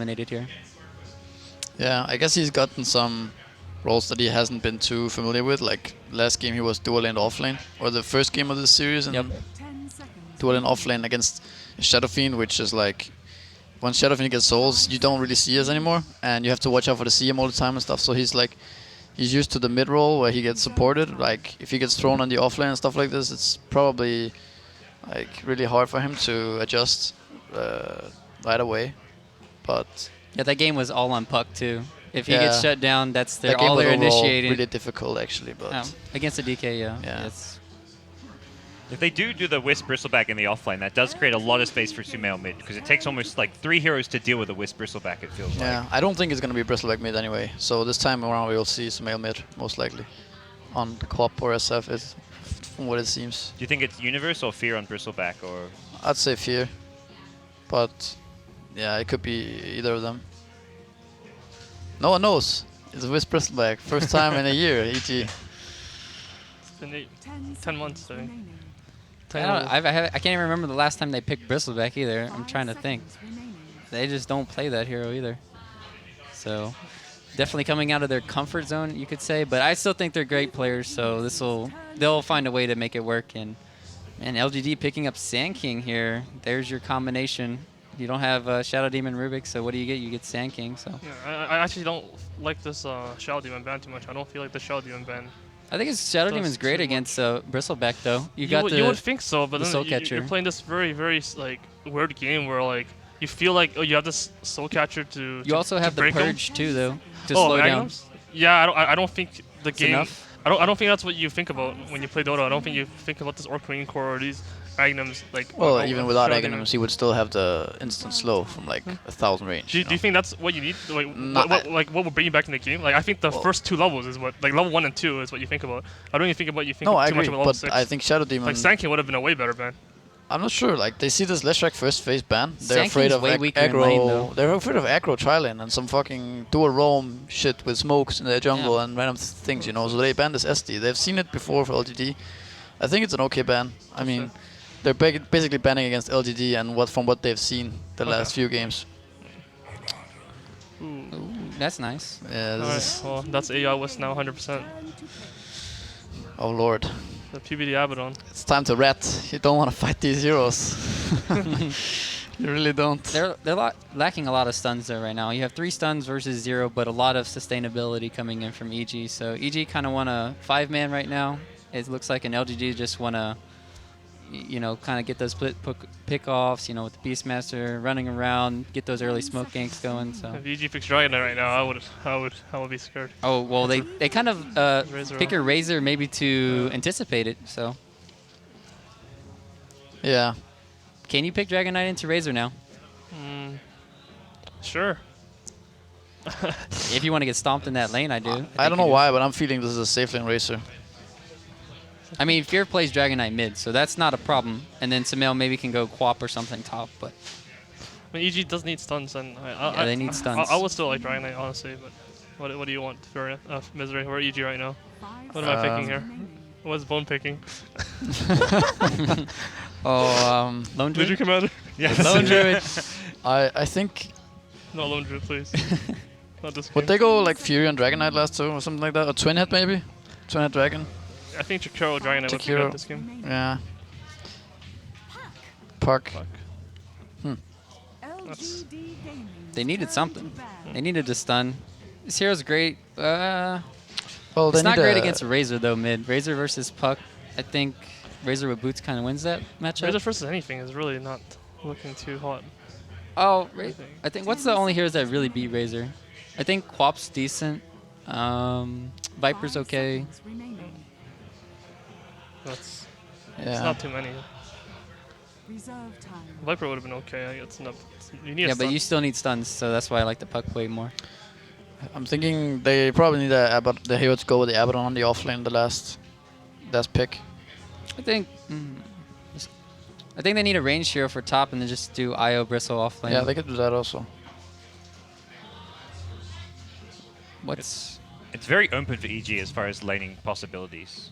dominated here. Yeah, I guess he's gotten some roles that he hasn't been too familiar with. Like last game he was dual lane off lane, or the first game of this series, and dual lane off lane against Shadow Fiend, which is like once Shadow Fiend gets souls, you don't really see us anymore, and you have to watch out for the CM all the time and stuff. So he's used to the mid role where he gets supported. Like if he gets thrown on the off lane and stuff like this, it's probably like really hard for him to adjust right away. But yeah, that game was all on Puck too. If he gets shut down, that's all they're initiating. Really difficult actually, but against the DK, yeah. If they do the Wisp Bristleback in the offlane, that does create a lot of space for Sumail mid, because it takes almost like 3 heroes to deal with a Wisp Bristleback, it feels like. Yeah, I don't think it's going to be Bristleback mid anyway, so this time around we will see Sumail mid, most likely, on QoP or SF, from what it seems. Do you think it's Universe or Fear on Bristleback, or...? I'd say Fear, but yeah, it could be either of them. No one knows. It's Wisp Bristleback, first time in a year, EG. It's been 10 months, I think. I can't even remember the last time they picked Bristleback either. I'm trying to think. They just don't play that hero either. So definitely coming out of their comfort zone, you could say. But I still think they're great players, so they'll find a way to make it work. And LGD picking up Sand King here. There's your combination. You don't have Shadow Demon Rubik, so what do you get? You get Sand King. So yeah, I actually don't like this Shadow Demon ban too much. I don't feel like the Shadow Demon ban. I think Shadow Demon's great against Bristleback though. You would think so, but then you're playing this very, very like weird game where like you feel like you have this Soul Catcher to. You also have the Purge too, though, to slow Magnums? down. Yeah, I don't think the game. Enough? I don't think that's what you think about when you play Dota. I don't think you think about this Orc Marine Core or these Magnums like. Well, even without Magnums, he would still have the instant slow from like 1,000 range. Do you think that's what you need? Like, what will bring you back in the game? Like, I think the first 2 levels is what, like level 1 and 2 is what you think about. I don't even think about too much about level 6. I think Shadow Demon. Like Sand King would have been a way better ban. I'm not sure. Like they see this Leshrac first phase ban, they're Sand afraid King's of way weaker in lane, though. aggro. They're afraid of aggro tri-lane and some fucking dual roam shit with smokes in their jungle and random things, you know. So they banned this SD. They've seen it before for LGD. I think it's an okay ban. I mean, they're basically banning against LGD and from what they've seen the last few games. Ooh, that's nice. Yeah. Well, that's AI West now, 100%. Oh lord. The PBD Abaddon. It's time to rat. You don't want to fight these heroes. You really don't. They're lacking a lot of stuns though right now. You have 3 stuns versus 0, but a lot of sustainability coming in from EG. So EG kind of want a 5-man right now. It looks like an LGD just want to, you know, kind of get those pick-offs, you know, with the Beastmaster running around, get those early smoke ganks going. So if EG picks Dragon Knight right now, I would be scared. Oh well, they kind of pick a Razor maybe to anticipate it. So yeah, can you pick Dragon Knight into Razor now? Sure. If you want to get stomped in that lane, I do. I don't know why, but I'm feeling this is a safe lane Razor. I mean, Fear plays Dragon Knight mid, so that's not a problem. And then Sumail maybe can go QoP or something top, but... I mean, EG does need stuns, and they need stuns. I would still like Dragon Knight, honestly, but what do you want for Misery? We're EG right now. What am I picking here? What's Bone picking? Lone Druid? Did you Commander? Yes. Lone Druid. I think... No, Lone Druid, please. Not this game. Would they go like Fury on Dragon Knight last 2 or something like that? Or Twin Head maybe? Twin Head Dragon? I think Chikiro Dragon Knight would be good this game. Yeah. Puck. They needed something. They needed a stun. This hero's great. Well, it's not great against Razor though mid. Razor versus Puck. I think Razor with boots kind of wins that matchup. Razor versus anything is really not looking too hot. Oh, I think what's the only heroes that really beat Razor? I think QoP's decent. Viper's okay. It's not too many. Viper would have been okay. It's not. You need but you still need stuns, so that's why I like the Puck way more. I'm thinking they probably need the hero to go with the Abaddon on the offlane, the last pick. I think they need a range hero for top and then just do IO Bristle offlane. Yeah, they could do that also. What's It's very open for EG as far as laning possibilities.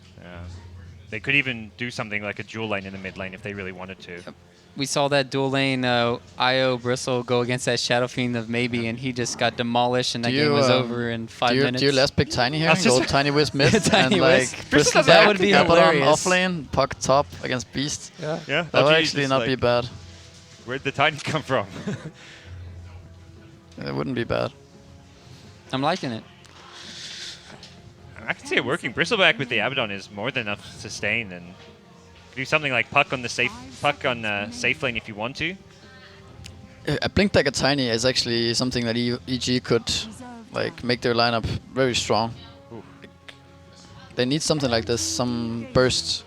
They could even do something like a dual lane in the mid lane if they really wanted to. Yep. we saw that dual lane IO Bristle go against that Shadow Fiend of Maybe, and he just got demolished, and that game was over in 5 minutes. Do you last pick Tiny here and go Tiny Wisp mid Tiny and Wisp. like Bristle That would be hilarious. Off lane, Puck top against Beast? Yeah. That would actually not be bad. Where'd the Tiny come from? It wouldn't be bad. I'm liking it. I can see it working. Bristleback with the Abaddon is more than enough to sustain, and do something like Puck on safe lane if you want to. A Blink Dagger Tiny is actually something that EG could like make their lineup very strong. Ooh. They need something like this, some burst,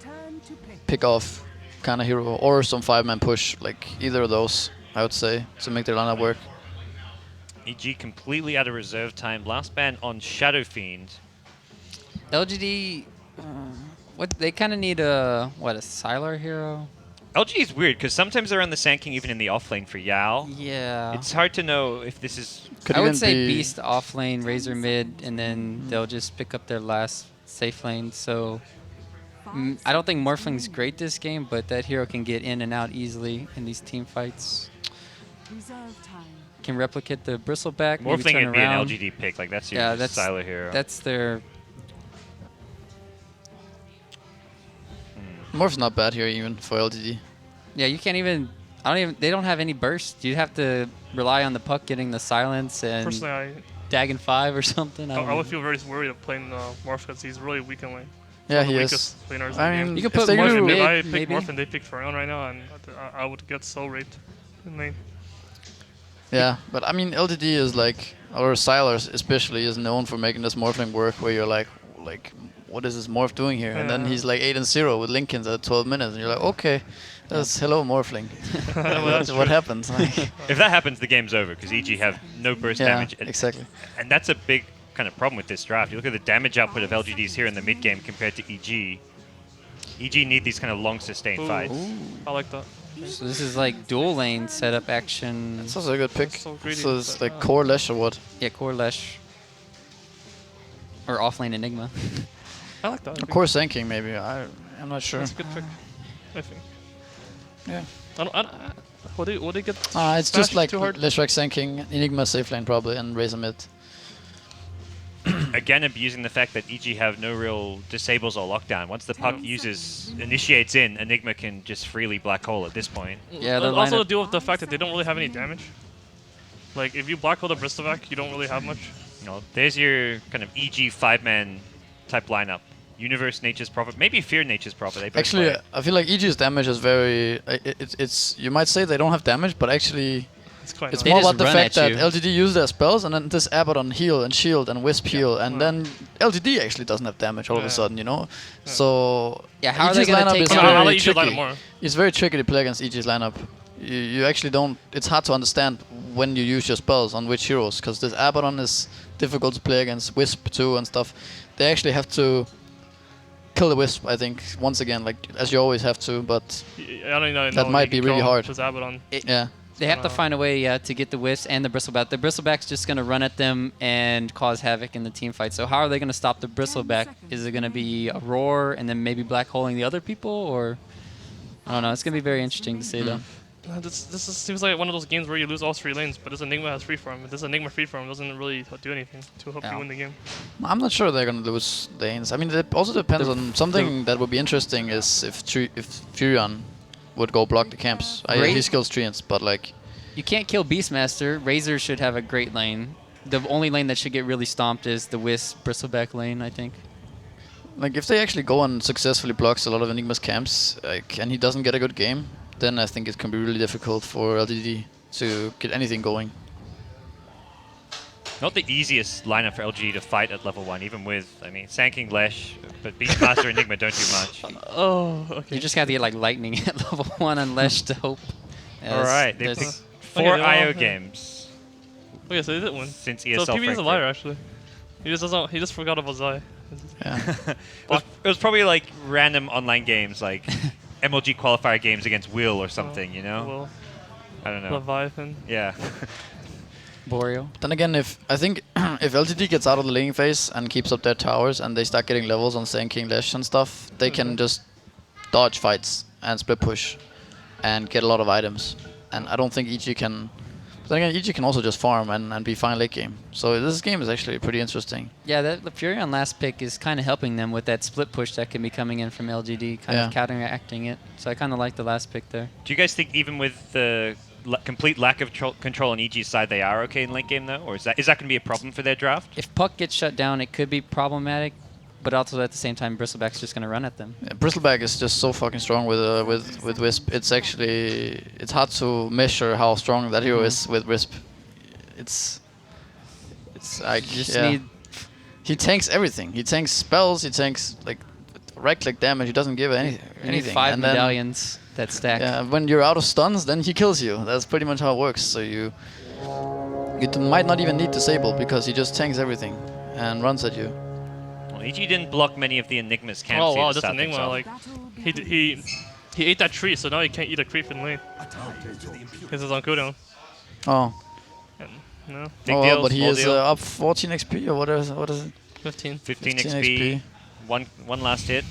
pick off kind of hero, or some 5-man push, like either of those, I would say, to make their lineup work. EG completely out of reserve time. Last ban on Shadow Fiend. LGD, what they kind of need a Sylar hero. LG is weird because sometimes they're on the Sand King even in the off lane for Yao. Yeah. It's hard to know if this is. I would say Beast off lane, Razor mid, and then they'll just pick up their last safe lane. So I don't think Morphling's great this game, but that hero can get in and out easily in these team fights. Can replicate the Bristleback. Morphling would be an LGD pick. Like that's your Sylar hero. That's their. Morph's not bad here even for LGD. Yeah, you can't even. They don't have any burst. You have to rely on the Puck getting the silence and personally, Dagon 5 or something. I would feel very worried of playing Morph because he's really weak in lane. Yeah, he is. I mean, you can put Morph in mid, if I pick maybe. Morph and they pick Farion right now, and I would get so raped in lane. Yeah, but I mean LGD is like, or Sylar especially, is known for making this Morphling work where you're like, what is this Morph doing here? And then he's like 8-0 with Linkins at 12 minutes, and you're like, okay, that's hello Morphling. That's what happens. If that happens, the game's over because EG have no burst damage. Exactly. And that's a big kind of problem with this draft. You look at the damage output of LGDs here in the mid game compared to EG. EG need these kind of long sustained fights. I like that. So this is like dual lane setup action. That's also a good pick. So it's like core Lesh or what? Yeah, core Lesh. Or offlane Enigma. I like that. Of course, Sand King maybe. I'm not sure. That's a good pick, I think. Yeah. What do they get? It's just like Leshrac, Sand King, Enigma safe lane probably, and Razor mid. Again, abusing the fact that EG have no real disables or lockdown. Once the Puck initiates in, Enigma can just freely black hole at this point. Yeah. Also deal with the fact that they don't really have any damage. Like if you black hole the Bristleback, you don't really have much. There's your kind of EG 5-man type lineup. Universe, Nature's Prophet, maybe Fear, Nature's Prophet. Actually, I feel like EG's damage is very. It's you might say they don't have damage, but actually, it's more about the fact that LGD use their spells and then this Abaddon heal and shield and Wisp heal, and then LGD actually doesn't have damage all of a sudden, you know. So how are EG's they gonna lineup take is on very tricky. It's very tricky to play against EG's lineup. You actually don't. It's hard to understand when you use your spells on which heroes, because this Abaddon is difficult to play against Wisp too and stuff. They actually have to kill the Wisp, I think, once again, like as you always have to, but that might be really hard. Yeah. They have to find a way to get the Wisp and the Bristleback. The Bristleback's just going to run at them and cause havoc in the team fight. So how are they going to stop the Bristleback? Is it going to be a roar and then maybe black holing the other people? Or I don't know. It's going to be very interesting to see, though. This seems like one of those games where you lose all 3 lanes, but this Enigma has freeform. This Enigma freeform doesn't really do anything to help you win the game. I'm not sure they're going to lose lanes. I mean, it also depends on something that would be interesting is if Furion would go block the camps. He skills treants, but like... You can't kill Beastmaster. Razor should have a great lane. The only lane that should get really stomped is the Wisp Bristleback lane, I think. Like, if they actually go and successfully blocks a lot of Enigma's camps, and he doesn't get a good game, then I think it can be really difficult for LGD to get anything going. Not the easiest lineup for LGD to fight at level 1, even with, Sand King, Lesh, but Beastmaster and Enigma don't do much. Okay. You just have to get like Lightning at level 1 and Lesh to hope. Alright, they picked 4 IO games. Okay, so they did win. Since ESL So PB is a liar, actually. He just forgot about Zai. Yeah. It was probably like random online games, like MLG qualifier games against Will or something, you know? Will. I don't know. Leviathan. Yeah. Boreal. Then again, if LGD gets out of the laning phase and keeps up their towers and they start getting levels on Sand King, Lesh and stuff, they can just dodge fights and split push. and get a lot of items. And I don't think EG can. But then again, EG can also just farm and be fine late game. So this game is actually pretty interesting. Yeah, the Furion last pick is kind of helping them with that split push that can be coming in from LGD, kind of counteracting it. So I kind of like the last pick there. Do you guys think even with the complete lack of control on EG's side, they are okay in late game though, or is that going to be a problem for their draft? If Puck gets shut down, it could be problematic, but also at the same time, Bristleback's just going to run at them. Yeah, Bristleback is just so fucking strong with Wisp. It's hard to measure how strong that hero is with Wisp. It's like he tanks everything. He tanks spells. He tanks like right click damage. He doesn't give anything. You need 5 medallions that stack. Yeah, when you're out of stuns, then he kills you. That's pretty much how it works. So you might not even need Disable because he just tanks everything and runs at you. Well, EG didn't block many of the Enigmas camps. Oh wow, that's Enigma. Like he ate that tree, so now he can't eat a creep in lane. Because it's on cooldown. Oh. And, no. Big deal, but he is up 14 XP or what is it? 15 XP. One last hit.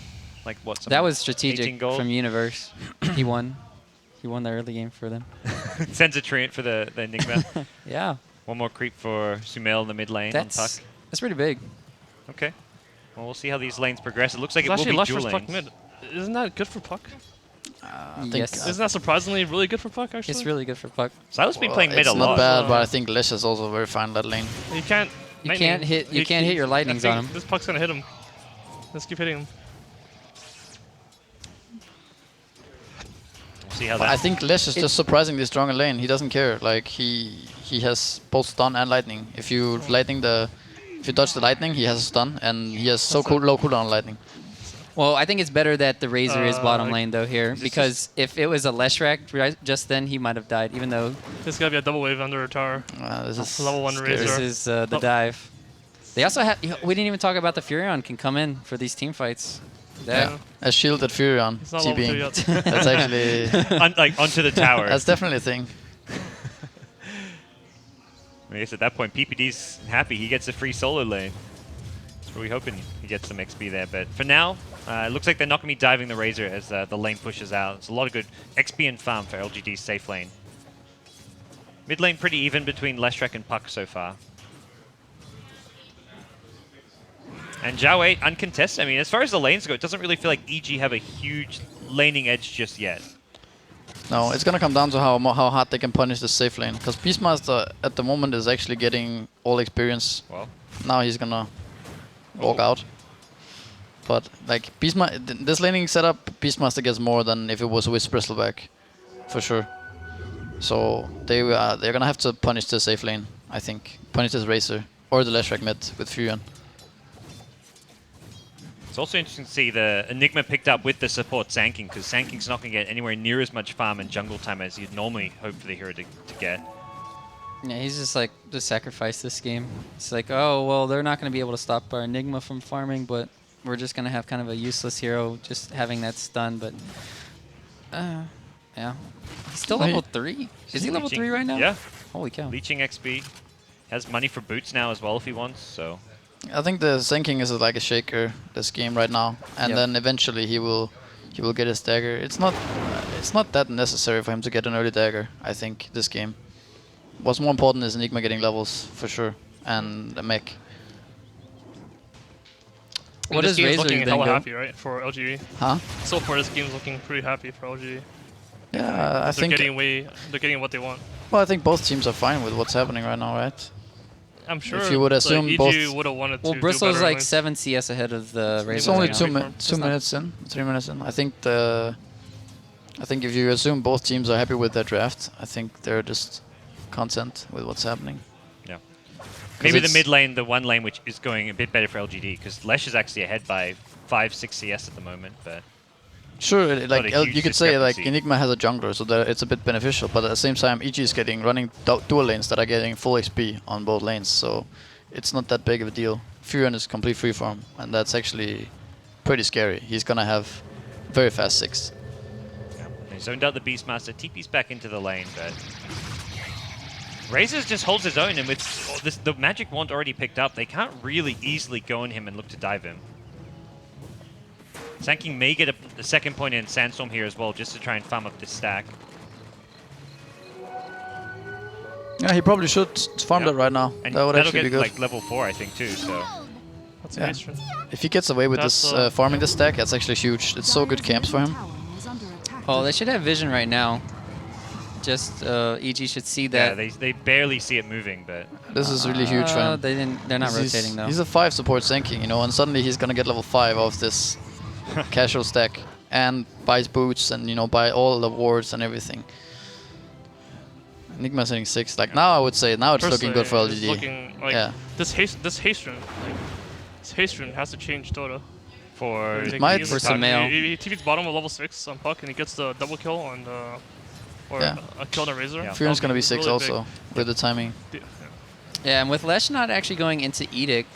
Like what? That was strategic from Universe. He won. He won the early game for them. Sends a treant for the Enigma. Yeah. One more creep for Sumail in the mid lane on Puck. That's pretty big. Okay. Well, we'll see how these lanes progress. It looks like it will be dual lanes. Puck mid. Isn't that good for Puck? Yes. Isn't that surprisingly really good for Puck, actually? It's really good for Puck. Silas been playing mid a lot. It's not bad, but I think Lesh is also very fine that lane. You can't hit your lightnings on him. This Puck's gonna hit him. Let's keep hitting him. We'll see how that. I think Lesh is just surprisingly strong in lane. He doesn't care. Like he has both stun and lightning. If you dodge the lightning, he has a stun, and he has low cooldown on lightning. Well, I think it's better that the Razor is bottom lane though here, because if it was a Leshrac just then, he might have died, even though... There's gotta be a double wave under a tower. This is level 1 Razor. This is the dive. They also have... We didn't even talk about the Furion can come in for these team fights. Yeah. A shielded Furion. It's not level 2 yet. That's actually... like onto the tower. That's definitely a thing. I guess at that point, PPD's happy. He gets a free solo lane. So we're hoping he gets some XP there. But for now, it looks like they're not going to be diving the Razor as the lane pushes out. It's a lot of good XP and farm for LGD's safe lane. Mid lane pretty even between Leshrac and Puck so far. And Zhao 8 uncontested. I mean, as far as the lanes go, it doesn't really feel like EG have a huge laning edge just yet. No, it's going to come down to how hard they can punish the safe lane. Because Beastmaster at the moment is actually getting all experience. Well, now he's going to walk out. But like this laning setup, Beastmaster gets more than if it was with Bristleback, for sure. So they're going to have to punish the safe lane, I think. Punish this Razor or the Leshrac mid with Furion. It's also interesting to see the Enigma picked up with the support Sanking, because Sanking's not going to get anywhere near as much farm and jungle time as you'd normally hope for the hero to get. Yeah, he's just like, just sacrifice this game. It's like, oh, well, they're not going to be able to stop our Enigma from farming, but we're just going to have kind of a useless hero just having that stun, but... yeah. He's still level 3? Is he level 3 right now? Yeah. Holy cow. Leeching XP. Has money for boots now as well if he wants, so... I think the Sanking is like a shaker this game right now, and then eventually he will get his dagger. It's not that necessary for him to get an early dagger. I think this game. What's more important is Enigma getting levels for sure, and a mech. What is Razor looking hella happy, right, for LGD? Huh? So far, this game's looking pretty happy for LGD. Yeah, I think they're getting what they want. Well, I think both teams are fine with what's happening right now, right? I'm sure. If you would assume EG both. would have wanted to. Well, Bristol's like 7 CS ahead of the Razor. It's only 2 minutes in, 3 minutes in. I think if you assume both teams are happy with their draft, I think they're just content with what's happening. Yeah. Maybe the mid lane, the one lane which is going a bit better for LGD, because Lesh is actually ahead by 5-6 CS at the moment, but. Sure, like you could say like Enigma has a jungler, so it's a bit beneficial. But at the same time, EG is running dual lanes that are getting full XP on both lanes, so it's not that big of a deal. Furion is complete freeform, and that's actually pretty scary. He's gonna have very fast 6. Yeah. He zoned out the Beastmaster. TP's back into the lane, but Razor just holds his own, and with the magic wand already picked up, they can't really easily go on him and look to dive him. Sanking may get a second point in Sandstorm here as well, just to try and farm up this stack. Yeah, he probably should farm that right now. And that would actually get be good. Like level 4, I think, too. So That's yeah. If he gets away with this farming the stack, that's actually huge. It's so good camps for him. Oh, they should have vision right now. Just EG should see that. Yeah, they barely see it moving, but this is really huge for him. They're not rotating though. He's a 5 support Sanking, you know, and suddenly he's gonna get level 5 off this casual stack and buys boots and, you know, buy all the wards and everything. Enigma's hitting 6. Like now, I would say now it's looking good for LGD. It's looking like this haste rune. Like, this haste rune has to change Dota. For Sumail. He TV's bottom of level 6 on Puck and he gets the double kill on the a kill on Razor. Yeah. Fion's gonna be 6 really also with the timing. Yeah, and with Lesh not actually going into Edict,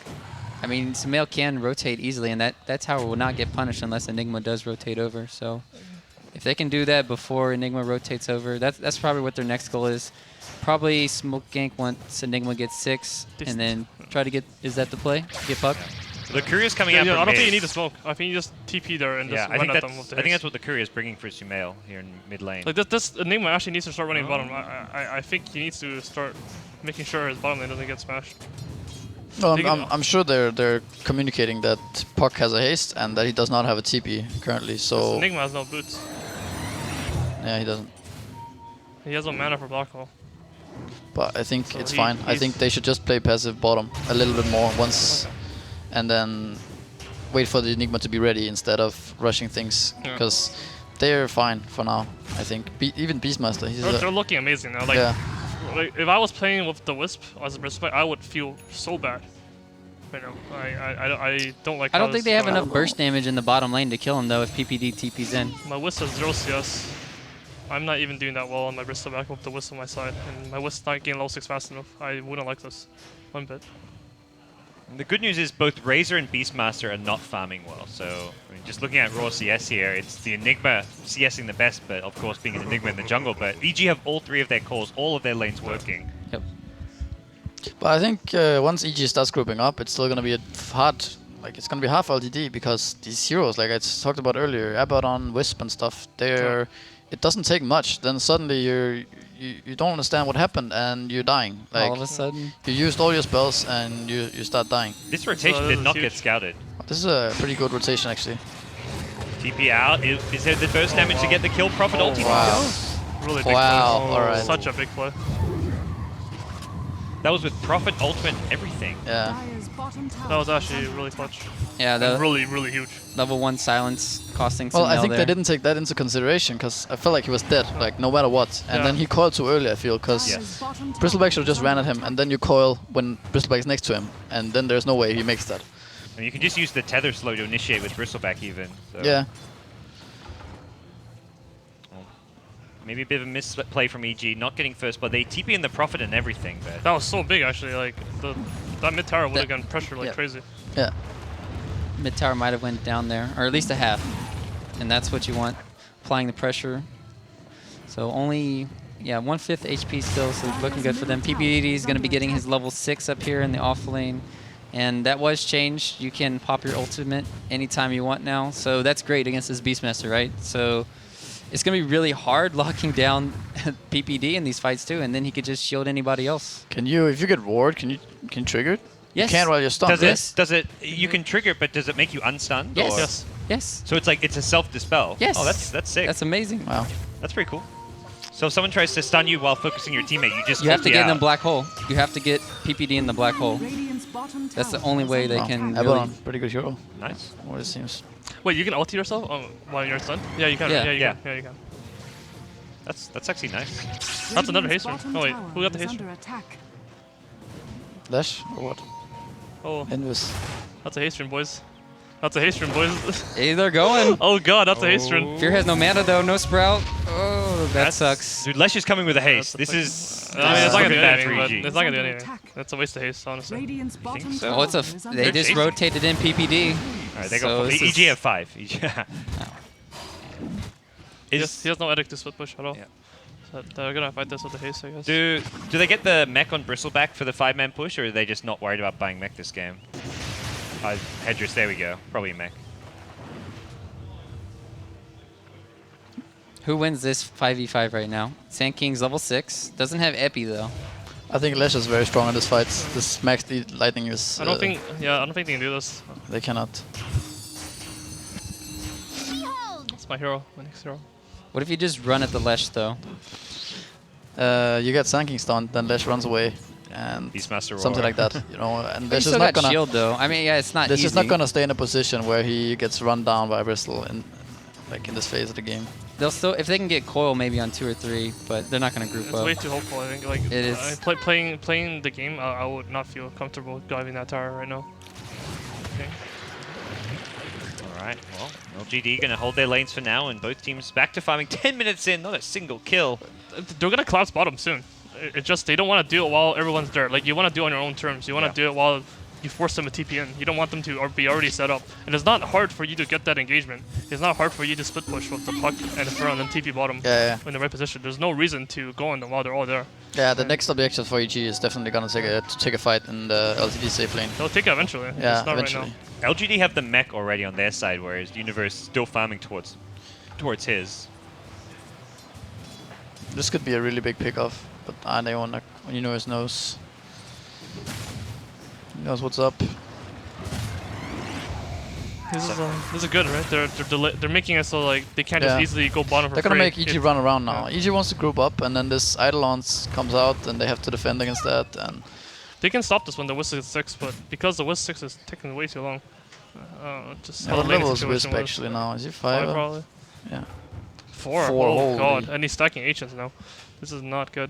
I mean, Sumail can rotate easily, and that tower will not get punished unless Enigma does rotate over. So if they can do that before Enigma rotates over, that's probably what their next goal is. Probably smoke gank once Enigma gets 6, and then try to get, is that the play? Get Puck? The Courier's coming out. I don't think you need to smoke. I think you just TP there and just run at them with the haste. I think that's what the Courier is bringing for Sumail here in mid lane. Like this Enigma actually needs to start running bottom. I think he needs to start making sure his bottom lane doesn't get smashed. No, I'm sure they're communicating that Puck has a haste and that he does not have a TP currently. So Enigma has no boots. Yeah, he doesn't. He has no mana for block hole. But I think it's fine. I think they should just play passive bottom a little bit more once. And then wait for the Enigma to be ready instead of rushing things, because they're fine for now. I think even Beastmaster. They're looking amazing now. Like, like, if I was playing with the Wisp as a respect, I would feel so bad. You know, I don't like. I don't think they have enough burst damage in the bottom lane to kill him though if PPD TP's in. My Wisp has 0 CS. I'm not even doing that well on my Bristol back with the Wisp on my side, and my Wisp not getting level 6 fast enough. I wouldn't like this one bit. The good news is both Razor and Beastmaster are not farming well. So, I mean, just looking at raw CS here, it's the Enigma CSing the best, but of course being an Enigma in the jungle. But EG have all 3 of their cores, all of their lanes working. Yep. But I think once EG starts grouping up, it's still gonna be hard. Like it's gonna be half LGD because these heroes, like I talked about earlier, Abaddon, Wisp and stuff, they're it doesn't take much. Then suddenly you don't understand what happened and you're dying. Like all of a sudden, you used all your spells and you start dying. This rotation did not get scouted. This is a pretty good rotation actually. TP out. Is there the burst damage to get the kill? Prophet ulti. Wow. Really big play. All right. Such a big play. That was with Prophet ultimate everything. Yeah. That was actually really clutch. Yeah, the really huge. Level 1 silence costing some. Well, I think they didn't take that into consideration because I felt like he was dead, like no matter what. And then he coiled too early, I feel, because Bristleback should have just ran at him, and then you coil when Bristleback is next to him, and then there's no way he makes that. And you can just use the tether slow to initiate with Bristleback even. So. Yeah. Maybe a bit of a misplay from EG, not getting first, but they TP in the Prophet and everything. But that was so big, actually. Like that mid tower would have gotten pressure like crazy. Yeah. Mid tower might have went down there, or at least a half, and that's what you want, applying the pressure. So only 1/5 HP still, so looking good for them. PPD is going to be getting his level 6 up here in the off lane, and that was changed. You can pop your ultimate anytime you want now, so that's great against this Beastmaster, right? So it's going to be really hard locking down PPD in these fights too, and then he could just shield anybody else. Can you, if you get ward, can you trigger it? Yes. You can't while you're stunned. Does it? You can trigger it, but does it make you unstunned? Yes. Or? Yes. Yes. So it's a self-dispel. Yes. Oh, that's sick. That's amazing. Wow. That's pretty cool. So if someone tries to stun you while focusing your teammate, you just have to get in the black hole. You have to get PPD in the black hole. That's the only way they can. Really pretty good hero. Nice. What it seems. Wait, you can ulti yourself while you're stunned? Yeah, you can. Yeah, you can. That's actually nice. That's another haste rune. Oh wait, who got the haste rune? Lash or what? Oh. Invis. That's a haste rune, boys. That's a haste rune, boys. Hey, they're going. Oh god, that's a haste rune. Fear has no mana though, no sprout. Oh, that sucks. Dude, Lesh is coming with a haste. This is. I mean, it's not gonna do bad anything. for EG. It's not gonna do anything. That's a waste of haste, honestly. You think so? Oh, they just rotated in PPD. Alright, they go. EG have 5. He has no edict to split push at all. Yeah. So they're gonna fight this with the haste, I guess. Do they get the mech on Bristleback for the 5-man push, or are they just not worried about buying mech this game? Hedris, there we go. Probably mech. Who wins this 5v5 right now? Sand King's level 6. Doesn't have Epi though. I think Lesh is very strong in this fight. This max lightning is... I don't think they can do this. They cannot. It's my hero, my next hero. What if you just run at the Lesh though? You get Sand King stunned, then Lesh runs away. And Beastmaster something Roar. like that, you know. And Lesh Lesh is still not got gonna... shield though. I mean, yeah, it's not Lesh easy. is not gonna stay in a position where he gets run down by Bristle in this phase of the game. They'll still, if they can get Coil maybe on 2 or 3, but they're not gonna group It's up. way too hopeful. I think like It is. Playing the game, I would not feel comfortable driving that tower right now. Okay. Alright, well, LGD gonna hold their lanes for now, and both teams back to farming 10 minutes in, not a single kill. They're gonna collapse bottom soon. It's just they don't want to do it while everyone's there. Like you want to do it on your own terms. You want to do it while you force them to TP in. You don't want them to be already set up. And it's not hard for you to get that engagement. It's not hard for you to split push with the puck and front and then TP bottom in the right position. There's no reason to go on them while they're all there. Yeah, the next objective for EG is definitely gonna take a fight in the LGD safe lane. They'll take it eventually. Yeah, just not eventually. Right now. LGD have the mech already on their side, whereas Universe still farming towards his. This could be a really big pickoff, but Universe knows. He knows what's up. This is good, right? They're making it so like they can't just easily go bottom for They're gonna free. make EG run around now. EG wants to group up, and then this Eidolons comes out, and they have to defend against that. And they can stop this when the Wisp is 6, but because the Wisp 6 is taking way too long, just what level is Wisp actually now? Is he 5? Probably. Yeah. 4. Oh god, and he's stacking H's now. This is not good.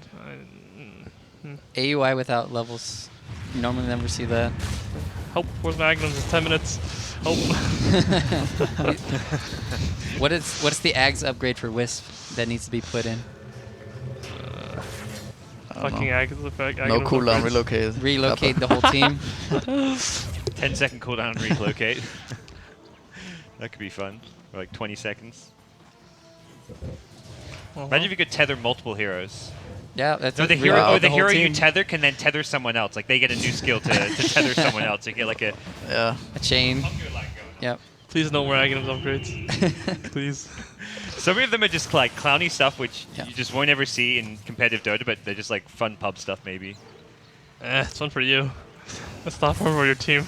AUI without levels. You normally never see that. Help, where's Magnums? It's 10 minutes. Help. What's the Ags upgrade for Wisp that needs to be put in? Fucking Ags effect. No cooldown, relocate. Relocate the whole team. 10-second cooldown, relocate. That could be fun. For like 20 seconds. Imagine if you could tether multiple heroes. Yeah, that's no, the hero. wow, Oh, the hero team. you tether can then tether someone else. Like they get a new skill to tether someone else. You get like a chain. Yep. Please no more Aghanim's upgrades. Please. Some of them are just like clowny stuff, which you just won't ever see in competitive Dota, but they're just like fun pub stuff maybe. It's fun for you. It's not fun for your team.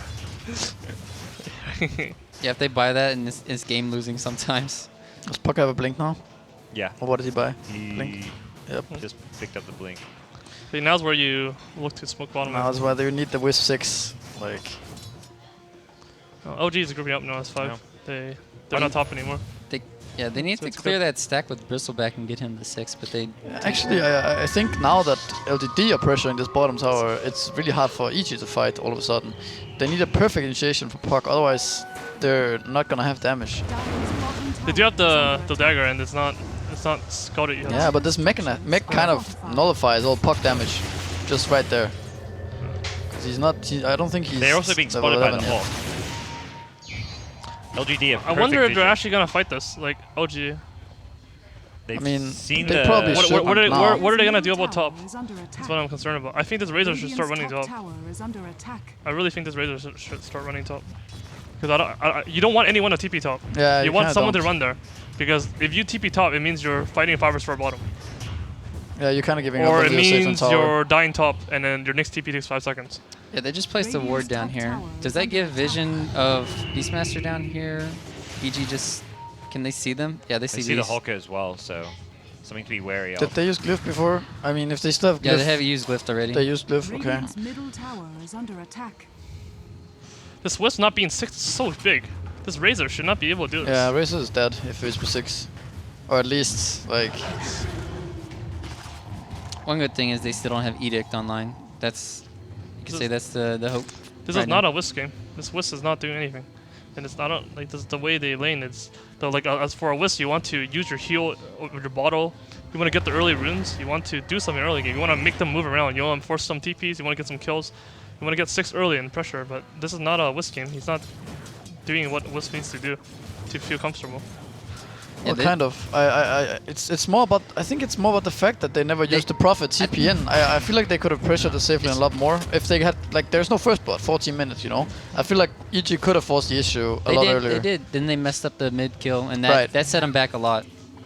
Yeah, if they buy that, and it's game losing sometimes. Does Puck have a blink now? Yeah. Or what did he buy? Blink? Yep. Just picked up the blink. See, now's where you look to smoke bottom. Now's where you need the Wisp 6. Like. OG is grouping up now as 5. No. They're not top anymore. They need to clear that stack with Bristleback and get him to 6, but they... Actually, I think now that LGD are pressuring this bottom tower, it's really hard for EG to fight all of a sudden. They need a perfect initiation for Puck, otherwise they're not gonna have damage. They do have the dagger, and it's not scouted yet. Yeah, but this mech kind of nullifies all Puck damage, just right there. Cause he's not. I don't think he's. They're also being spotted by the Hawk. LGD have I wonder if vision. they're actually gonna fight this, like OG. They've seen they probably should. What are they gonna do about top? That's what I'm concerned about. I think this Razor should start running top. I really think this Razor should start running top. Because you don't want anyone to TP top. Yeah, you want someone to run there. Because if you TP top, it means you're fighting 5 for bottom. Yeah, you're kind of giving up. Or it means you're dying top, and then your next TP takes 5 seconds. Yeah, they just placed a ward down here. Does that give vision of Beastmaster down here? EG just... Can they see them? Yeah, they see the Hulk as well, so something to be wary of. Did they use Glyph before? I mean, if they still have Glyph... Yeah, they have used Glyph already. They used Glyph, okay. Middle tower is under attack. This Wisp not being 6 is so big. This Razor should not be able to do this. Yeah, Razor is dead if it's 6. Or at least, like... One good thing is they still don't have Edict online. That's... You could say that's the hope. This is not a Wisp game. This Wisp is not doing anything. And it's not like this is the way they lane. It's like as for a Wisp, you want to use your heal with your bottle. You want to get the early runes. You want to do something early game. You want to make them move around. You want to force some TPs. You want to get some kills. You want to get 6 early and pressure. But this is not a Wisp game. He's not doing what Wisp needs to do to feel comfortable. Well, kind of. It's more about. I think it's more about the fact that they never used the Prophet CPN. I feel like they could have pressured the safe lane a lot more if they had. Like, there's no first blood, 14 minutes. You know. I feel like EG could have forced the issue a lot earlier. They did. Then they messed up the mid kill, and that set them back a lot.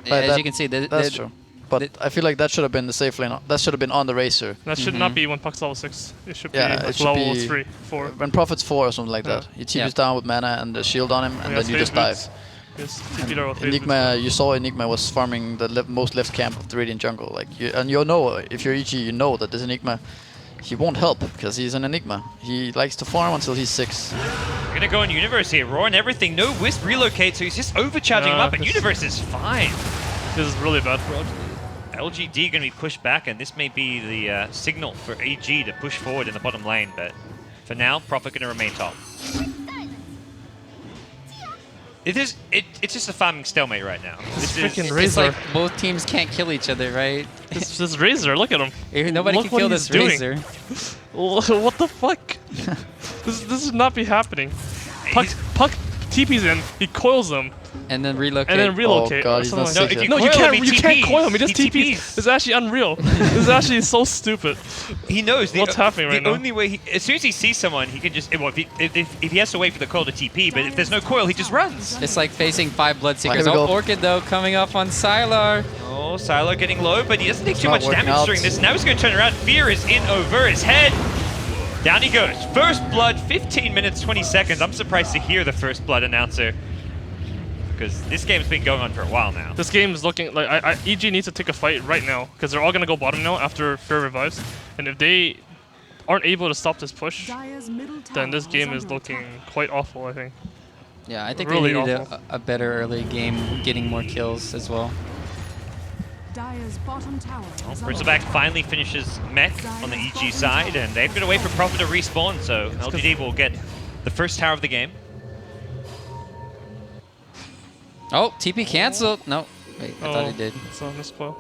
As you can see, that's true. But I feel like that should have been the safe lane. That should have been on the Razor. That should not be when Puck's level 6. It should be Yeah, like it should level be 3, 4. When Prophet's 4 or something like Yeah. that. He TP's down with mana and the shield on him, and then you just dive. Yes, TP level 3. Enigma, you saw Enigma was farming the most left camp of the Radiant jungle. Like, you know, if you're EG, you know that this Enigma, he won't help because he's an Enigma. He likes to farm until he's 6. We're gonna go on Universe here, Raw and everything. No Wisp relocate, so he's just overcharging him up, and Universe is fine. This is really bad for LGD. LGD gonna be pushed back, and this may be the signal for AG to push forward in the bottom lane, but for now, Prophet gonna remain top. It's just a farming stalemate right now. This This freaking is, Razor. It's like both teams can't kill each other, right? This Razor, look at him. Nobody Look can what kill he's this doing. Razor. What the fuck? this should not be happening. Puck TP's in, he coils them, And then relocate. and then relocate. Oh god, or he's something not like sick that. yet. No, No, you coil him, can't. he You can't coil him. He just TPs. TPs. It's actually unreal. This is actually so stupid. he knows What's happening right the now? only way as soon as he sees someone, he can just if he has to wait for the coil to TP, but if there's no coil, he just runs. It's like facing 5 Bloodseekers. Here we Oh, go. Orchid though coming up on Sylar. Oh, Silo getting low, but he doesn't take too not much working damage out. during this. Now he's going to turn around. Fear is in over his head. Down he goes. First blood, 15 minutes, 20 seconds. I'm surprised to hear the first blood announcer, because this game's been going on for a while now. This game is looking like EG needs to take a fight right now because they're all gonna go bottom now after Fear revives, and if they aren't able to stop this push, Dire's middle tower then this game is under looking attack. quite awful. I think. Yeah, I think Really they needed awful. a better early game, getting more kills as well. Dire's bottom tower is under Bristleback attack. finally finishes mech on the EG side, and they've got to wait for Prophet to respawn, so LGD will get the first tower of the game. Oh, TP canceled. No, wait, I thought he did. It's on this spoil.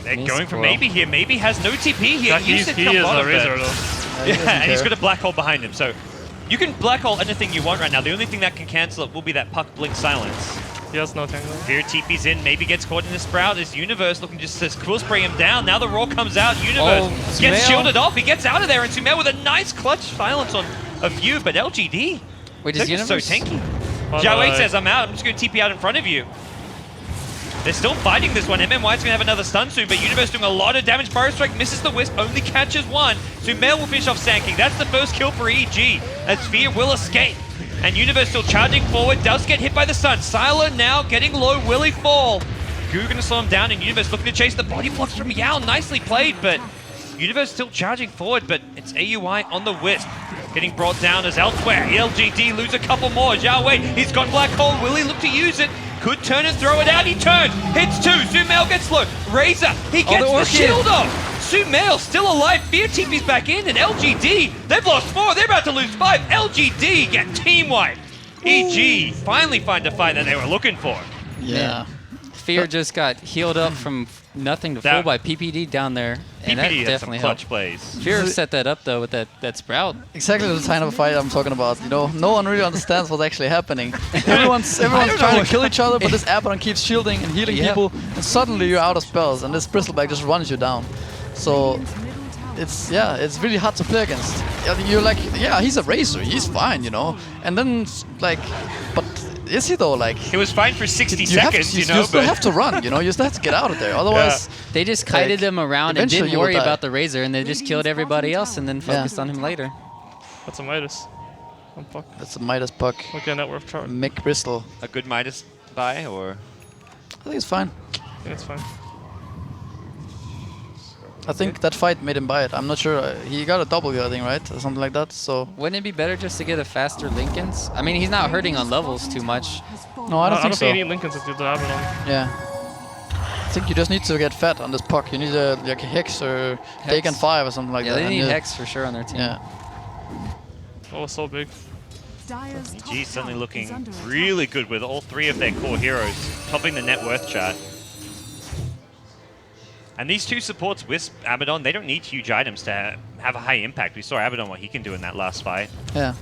They're Nice going for coil. Maybe here. Maybe has no TP here. Yeah, He used he to come is bottom, a Razor but- though. Yeah, and he's care. got a black hole behind him, so you can black hole anything you want right now. The only thing that can cancel it will be that Puck Blink Silence. He has no tangle. Here TP's in, maybe gets caught in the Sprout. Is Universe looking just to quill spray him down. Now the Raw comes out. Universe Oh, gets Sumail. shielded off. He gets out of there, and Sumail with a nice clutch silence on a few, but LGD, Wait, they're is just so Universe? tanky. But, Jawade says, I'm out. I'm just going to TP out in front of you. They're still fighting this one. MMY's going to have another stun soon, but Universe doing a lot of damage. Fire Strike misses the Wisp, only catches one. Sumail will finish off Sand That's the first kill for EG, as Fear will escape. And Universe still charging forward, does get hit by the stun. Sylar now getting low, will he fall? Goo gonna slow him down, and Universe looking to chase the body blocks from Yao. Nicely played, but Universe still charging forward, but it's AUI on the Wisp. Getting brought down as elsewhere. LGD lose a couple more. Jawade, he's got Black Hole. Will he look to use it? Could turn and throw it out. He turns. Hits 2. Sumail gets low. Razor, he gets the Orchid. shield off. Sumail still alive. Fear TP's back in, and LGD, they've lost 4. They're about to lose 5. LGD get team wipe. EG finally find the fight that they were looking for. Yeah. Fear just got healed up from nothing to full That- by PPD down there, and that PPD had some definitely clutch helped. plays. Fear set that up though with that Sprout. Exactly the kind of fight I'm talking about. You know, no one really understands what's actually happening. Everyone's trying to kill each other, but this Abaddon keeps shielding and healing Yeah. people, and suddenly you're out of spells, and this Bristleback just runs you down. So Radiant's middle tower it's really hard to play against. You're like, yeah, he's a Razor, he's fine, you know. And then like, but is he though? Like, It was fine for 60 you have to, seconds, you know, still but have to run, you know. You still have to get out of there, otherwise. They just kited Like, them around and eventually didn't you will worry die. about the Razor, and they just killed everybody else and then focused on him later. That's a Midas. Oh fuck. That's a Midas Puck. Look at net worth chart. Mick Bristol. a good Midas buy, or I think it's fine. Yeah, it's fine. I think that fight made him buy it. I'm not sure. He got a W, I think, right? Or something like that. So Wouldn't it be better just to get a faster Lincolns? I mean, he's not hurting on levels too much. has fallen. no, I don't think so. see any Lincolns that do the Abaddon. Yeah. I think you just need to get fat on this puck. You need a like a Hex or Dagon 5 or something like Yeah, that. they and need you- Hex for sure on their team. Yeah. Oh, it's so big. Dire's top G suddenly tower looking is under attack. really good with all 3 of their core heroes topping the net worth chart. And these 2 supports, Wisp, Abaddon, they don't need huge items to have a high impact. We saw Abaddon what he can do in that last fight. Yeah.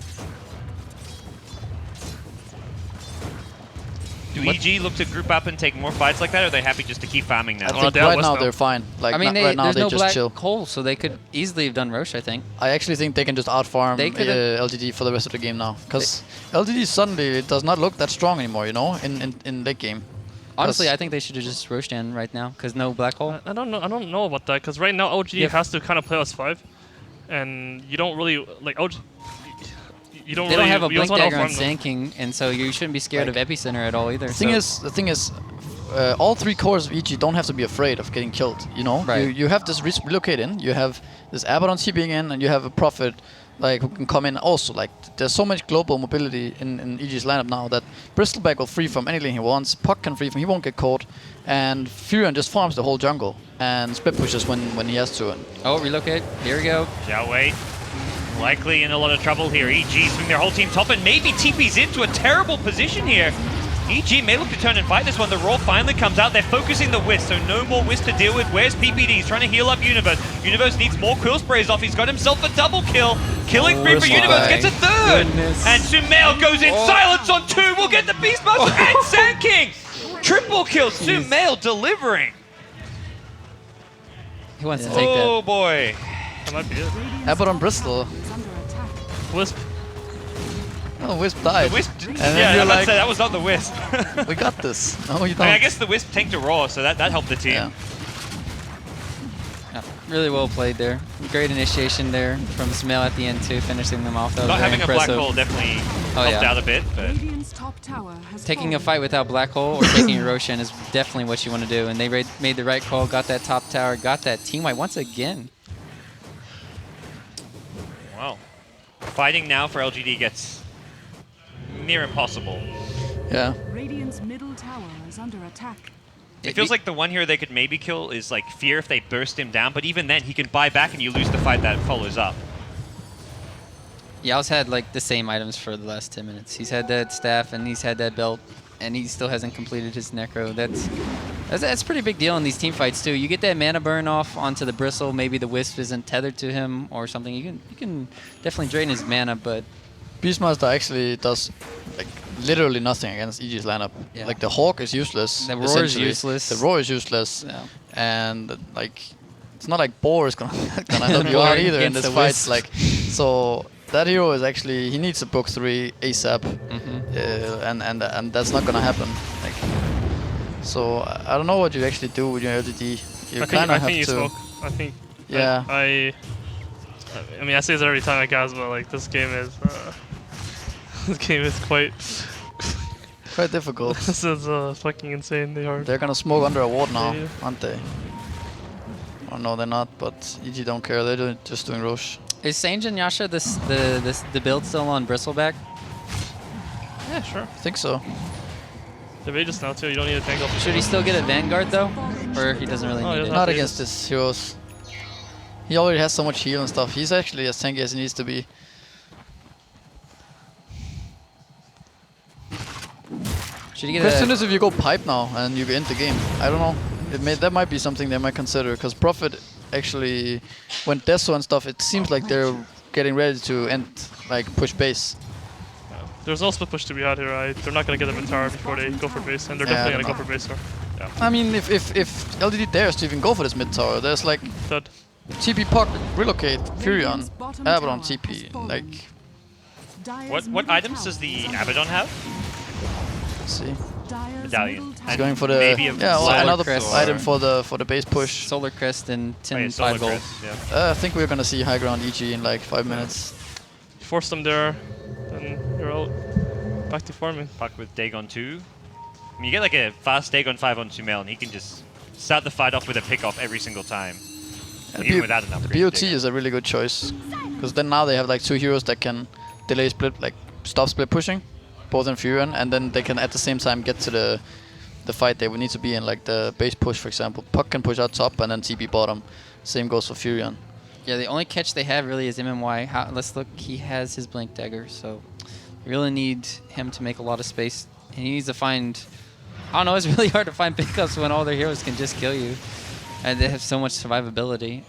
Do EG look to group up and take more fights like that, or are they happy just to keep farming now? I Well, think they're right West now now. they're fine. Like I mean, right now there's they no just black chill. hole, so they could easily have done Roche, I think. I actually think they can just outfarm They could've- LGD for the rest of the game now. Because LGD suddenly it does not look that strong anymore, you know, in late game. Honestly, I think they should have just Roshan right now, because no black hole. I don't know. I don't know about that because right now LGD Yep. has to kind of play us 5, and you don't really like LGD. You don't They really. don't have a you blink also wanna dagger on outfarm them. Sand King, and so you shouldn't be scared Like, of Epicenter at all either. The thing is, all 3 cores of EG don't have to be afraid of getting killed. You know, Right. you have this relocate in. You have this Abaddon TPing in, and you have a Prophet like who can come in also. Like there's so much global mobility in EG's lineup now that Bristleback will free from any lane he wants. Puck can free from, he won't get caught, and Furion just farms the whole jungle and split pushes when he has to. And Oh, relocate. Here we go. Xiao Wei likely in a lot of trouble here. EG swing their whole team top and maybe TP's into a terrible position here. EG may look to turn and fight this one. The roar finally comes out. They're focusing the Wisp, so no more Wisp to deal with. Where's PPD? He's trying to heal up Universe. Universe needs more quill sprays off. He's got himself a double kill. Killing spree for Wisp Universe, guy. gets a third. Goodness. And Sumail goes in. Silence on 2. We'll get the Beastmaster and Sand King. Triple kill. Sumail delivering. He wants to take Oh that. boy. That might be it. Abaddon Bristol. Is under attack. Wisp. Oh, Wisp died. The Wisp didn't. And then Yeah, you're I was about to like, say, that was not the Wisp. we got this. No, you I don't. mean, I guess the Wisp tanked a roar, so that helped the team. Yeah. Yeah, really well played there. Great initiation there from Sumail at the end too, finishing them off. That was Not very having impressive. a black hole definitely helped yeah. out a bit, but Radiant's top tower has Taking a fallen. fight without black hole or taking a Roshan is definitely what you want to do, and they made the right call. Got that top tower. Got that team wipe once again. wow. Fighting now for LGD gets near impossible. Yeah. Radiant's middle tower is under attack. It feels like the one hero they could maybe kill is like Fear if they burst him down, but even then he can buy back and you lose the fight that follows up. Yal's had like the same items for the last 10 minutes. He's had that staff and he's had that belt, and he still hasn't completed his necro. That's a pretty big deal in these team fights too. You get that mana burn off onto the Bristle. Maybe the Wisp isn't tethered to him or something. You can definitely drain his mana, but Beastmaster actually does like literally nothing against EG's lineup. Yeah. Like the Hawk is useless. The Roar is essentially. useless. The Roar is useless. Yeah. And like it's not like Boar is gonna help you out either in Against this the fight. Wisp. Like so that hero is actually, he needs a book 3 ASAP, and that's not gonna happen. Like so I don't know what you actually do with your LGD. You kind I of have think you to. smoke. I think. Yeah. I mean, I say this every time I cast, but like this game is. This game is quite. Quite difficult. This is fucking insanely hard. They're gonna smoke under a ward now, Yeah. aren't they? Or no, they're not. But EG don't care. They're just doing Roche. is Sange and Yasha the build still on Bristleback? Yeah, sure. I think so. They're Vegas now too. You don't need to tank off. Should he still get a Vanguard though, or he doesn't really Oh, need yeah, it? Not Vegas. against his heroes. He already has so much heal and stuff. He's actually as tanky as he needs to be. Should he get Question a, is if you go pipe now and you end the game. I don't know. That might be something they might consider, because Prophet actually went Deso and stuff. It seems like they're getting ready to end, like push base. There's no split push to be had here. They're not gonna get the mid tower before they go for base, and they're Yeah, definitely I gonna go for base here. Yeah. I mean, if LGD dares to even go for this mid tower, there's like Dead. TP Puck, Relocate, Furion, Radiant's bottom Abaddon tower has TP. fallen. Like, Dire's What middle items tower does the is under Abaddon have? let's see. Dire's Medallion. middle And He's going for the maybe a well, Solar another Crest item or- for the base push. Solar Crest and Oh, 10 yeah, 5 Solar gold? Crest, yeah. I think we're gonna see high ground EG in like 5 minutes. You force them there, then you're out. Back to farming. Puck with Dagon 2. I mean, you get like a fast Dagon 5 on Sumail, and he can just start the fight off with a pick off every single time. And Even without an the upgrade. BOT is a really good choice, because then now they have like 2 heroes that can delay split, like stop split pushing, both in Furion, and then they can at the same time get to the fight they would need to be in, like the base push, for example. Puck can push out top and then TP bottom. Same goes for Furion. Yeah, the only catch they have really is MMY. Let's look, he has his Blink Dagger, so you really need him to make a lot of space. And he needs to find, I don't know, it's really hard to find pickups when all their heroes can just kill you. And they have so much survivability.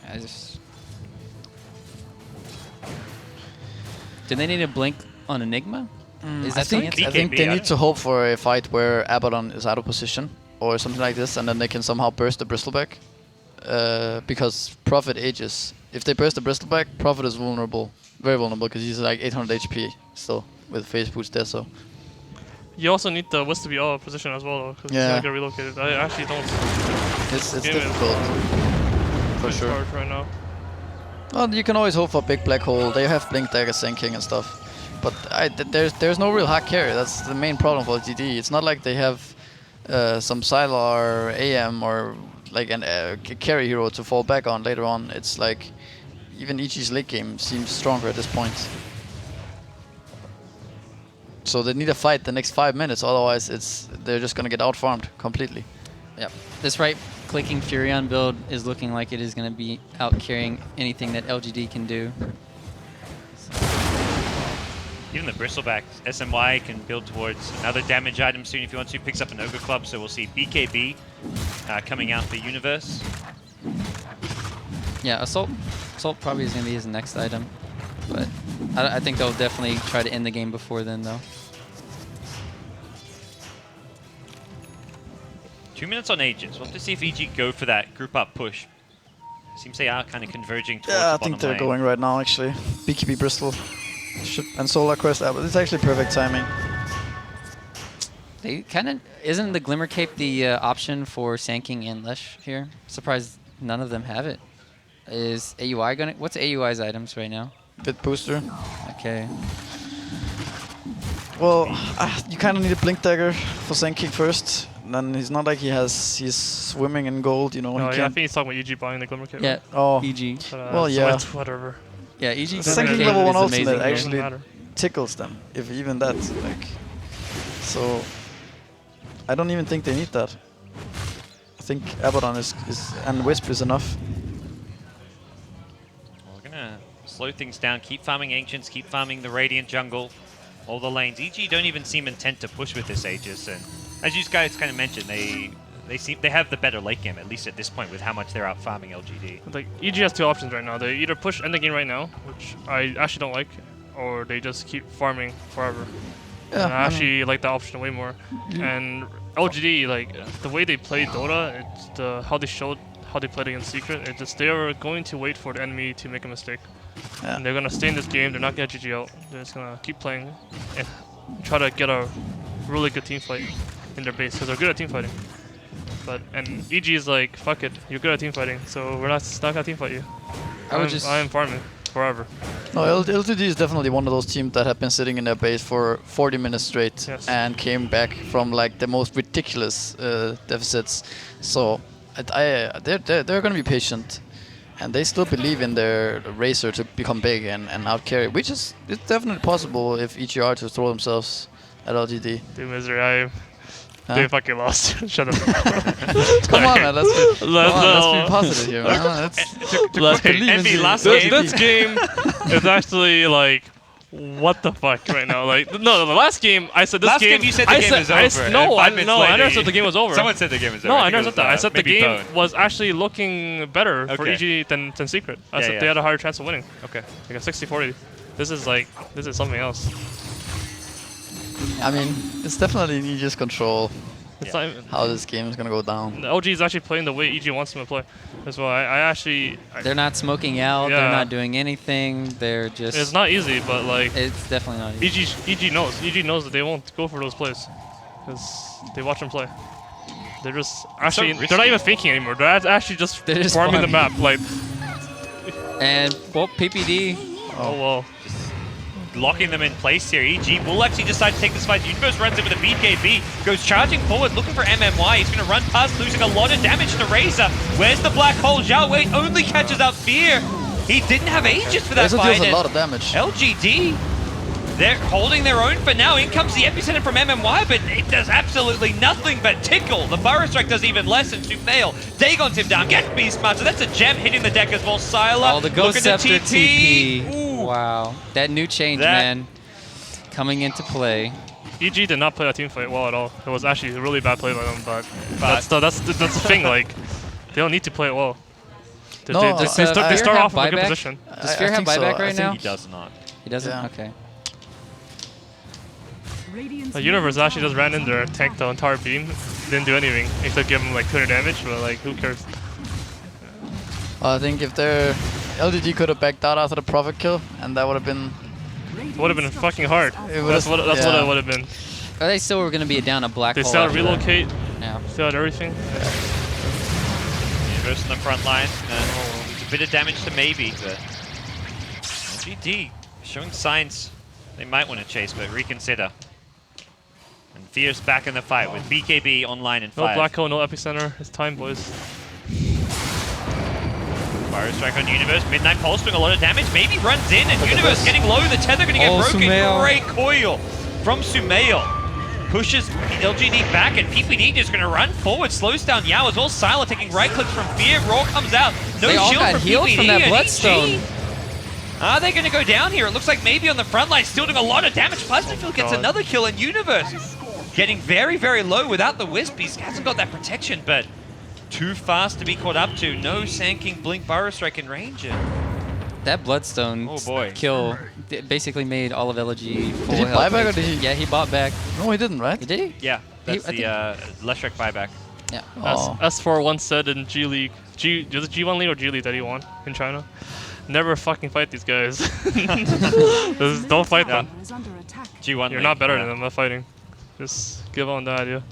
Do they need a Blink on Enigma? Is I that think the I answer? think BKB, they I need don't to hope for a fight where Abaddon is out of position or something like this, and then they can somehow burst the Bristleback. Because Prophet ages. If they burst the Bristleback, Prophet is vulnerable, very vulnerable, because he's like 800 HP still with Phase Boost Deso. You also need the Wisp to be out of position as well, because Yeah. he's gonna get relocated. I actually don't. It's Game is difficult. For sure. Hard right now. Well, you can always hope for a big black hole. They have Blink Dagger sinking and stuff. But there's no real hard carry. That's the main problem for LGD. It's not like they have some Sylar AM or like a carry hero to fall back on later on. It's like even EG's late game seems stronger at this point. So they need to fight the next 5 minutes, otherwise they're just gonna get out-farmed completely. Yep. This right-clicking Furion build is looking like it is going to be out-carrying anything that LGD can do. Even the Bristleback SMY can build towards another damage item soon if he wants to. Picks up an Ogre Club, so we'll see BKB coming out the universe. Yeah, Assault probably is going to be his next item. But I think they'll definitely try to end the game before then, though. 2 minutes on Aegis. We'll have to see if EG go for that group up push. Seems they are kind of converging towards Yeah, I the think bottom they're lane. going right now actually. BKB Bristol and Solar Quest but it's actually perfect timing. They kind of isn't the Glimmer Cape the option for Sand King and Lesh here? Surprised none of them have it. Is AUI gonna? What's AUI's items right now? Bit booster. Okay. Well, you kind of need a Blink Dagger for Sand King first. And then he's not like he's swimming in gold, you know. No, he yeah, I can't. think he's talking about EG buying the Glimmer Kit. Yeah. Oh, EG. But, well, so yeah. it's whatever. Yeah, EG. The Glimmer Sand King Cape level 1 is ultimate amazing. actually matter. tickles them, if even that. Like, so I don't even think they need that. I think Abaddon is and Wisp is enough. We're gonna slow things down, keep farming Ancients, keep farming the Radiant jungle, all the lanes. EG don't even seem intent to push with this Aegis, and as you guys kind of mentioned, they have the better late game, at least at this point, with how much they're out farming LGD. Like EG has two options right now. They either push end the game right now, which I actually don't like, or they just keep farming forever. Yeah, And I actually like that option way more. And LGD, like the way they played Dota, it's how they showed how they played against Secret. It's just they are going to wait for the enemy to make a mistake, Yeah. and they're gonna stay in this game. They're not gonna GG out. They're just gonna keep playing and try to get a really good team fight in their base because they're good at team fighting. And EG is like, fuck it, you're good at team fighting, so we're not gonna team fight you. I'm farming forever. No, LGD is definitely one of those teams that have been sitting in their base for 40 minutes straight and came back from like the most ridiculous deficits. So they're going to be patient, and they still believe in their racer to become big and outcarry, which is it's definitely possible if EGR to throw themselves at LGD. Dude, misery, they fucking lost. Shut up. Come on, man. Let's be positive here, man. Let's believe in Envy, the last LGD. This game is actually like, what the fuck right now? Like, no, the last game I said this Last game. game you said the game was over, and 5 minutes I later never said the game was over. Someone said the game was over. No, I think never it said was, that. I said the maybe game Bone. was actually looking better for Okay. EG than Secret. I Yeah, said yeah. they had a higher chance of winning. Okay. Like a 60-40. This is something else. I mean, it's definitely in EG's control It's not even, how this game is going to go down. the OG is actually playing the way EG wants them to play. As well, I They're not smoking out. Yeah. They're not doing anything. They're just. it's not easy, but like It's definitely not easy. EG knows that they won't go for those plays because they watch them play. They're just actually they're not risky. even thinking anymore. They're actually just They're just farming the farming. map. Like, And well, PPD. oh well. Locking them in place here. EG will actually decide to take this fight. Universe runs in with a BKB, goes charging forward, looking for MMY. He's going to run past, losing a lot of damage to Razor. Where's the black hole? Zhao Wei only catches out Fear. He didn't have Aegis for that Razor fight. deals a and lot of damage. LGD, they're holding their own for now. In comes the epicenter from MMY, but it does absolutely nothing but tickle. The Burrow Strike does even less than Sumail. Dagon's him down, gets Beastmaster. That's a gem hitting the deck as well. Sylar Oh, the Ghost looking to Scepter TP. Ooh. Wow. That new change, That- man. Coming into play. EG did not play a team fight well at all. It was actually a really bad play by them, but that's the thing. Like, they don't need to play it well. They, No, they, does, they, start, they Fear start have off in a good buyback? position. Does Fear have think so. buyback I right think now? He does not. He doesn't? Yeah. Okay. The Universe actually just ran in there, tanked the entire beam, didn't do anything except give him like 200 damage, but like, who cares? I think if their LGD could have backed out after the Prophet kill, and that would have been... It would have been fucking hard. It That's what it yeah. would have been. They still were going to be down a black They hole. still had after that. relocate. Yeah. Still had everything. Universe in the front line. It's a bit of damage to maybe, but LGD showing signs they might want to chase, but reconsider. And Fierce back in the fight with BKB online and No fire. black hole, no epicenter. It's time, boys. Fire strike on Universe. Midnight Pulse doing a lot of damage. Maybe runs in, and Universe getting low. The tether going to get broken. Sumail. Great coil from Sumail. Pushes LGD back, and PPD just going to run forward. Slows down Yao as well. Sylar taking right clicks from Fear. Raw comes out. No They all shield got from healed PPD from that and Bloodstone. EG. Are they going to go down here? It looks like maybe on the front line, still doing a lot of damage. Plasmafield gets God. another kill, and Universe getting very, very low without the Wisp. He hasn't got that protection, but too fast to be caught up to. No Sanking Blink Burrow Strike in range. That Bloodstone kill basically made all of LG full Did he health. buy back or did he? Yeah, he bought back. No, he didn't, right? Did he? Yeah, that's I the Leshrac buyback. Yeah. Oh. S4 once said in G League, was it G1 League or G League that he won in China? Never fucking fight these guys. Just don't fight them. Tower is under attack. G1. You're not better than them at fighting. Just give on the idea.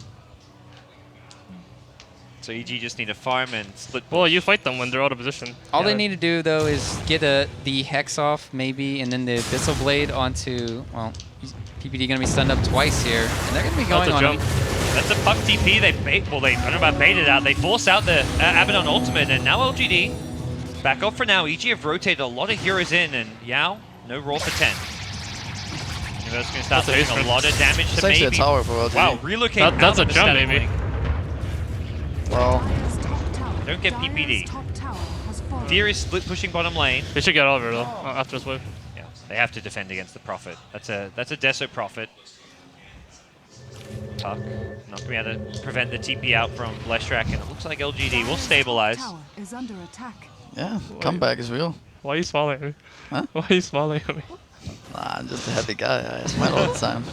So EG just need to farm and split. Well, you fight them when they're out of position. All Yeah. they need to do, though, is get the Hex off, maybe, and then the Abyssal Blade onto, well, PPD going to be stunned up twice here, and they're going to be Out going to on jump. him. That's a puck TP. They bait. Well, they I don't know about baited out. They force out the Abaddon ultimate, and now LGD back off for now. EG have rotated a lot of heroes in, and Yao no roll for 10. Universe going to start That's a doing haste a lot of damage It's to actually a maybe. tower for LGD. Wow, relocate. That's out a of the jump, static maybe. link. Well, Dire's top tower. Don't get Dire's PPD. top tower has fallen. Fear is split pushing bottom lane. They should get over though after this wave. Yeah, they have to defend against the Prophet. That's a Deso Prophet. Tuck not going to be able to prevent the TP out from Leshrac, and it looks like LGD will stabilize. Tower is under attack. yeah, comeback is real. Why are you smiling at me? Huh? Why are you smiling at me? Nah, I'm just a happy guy. I smile all the time.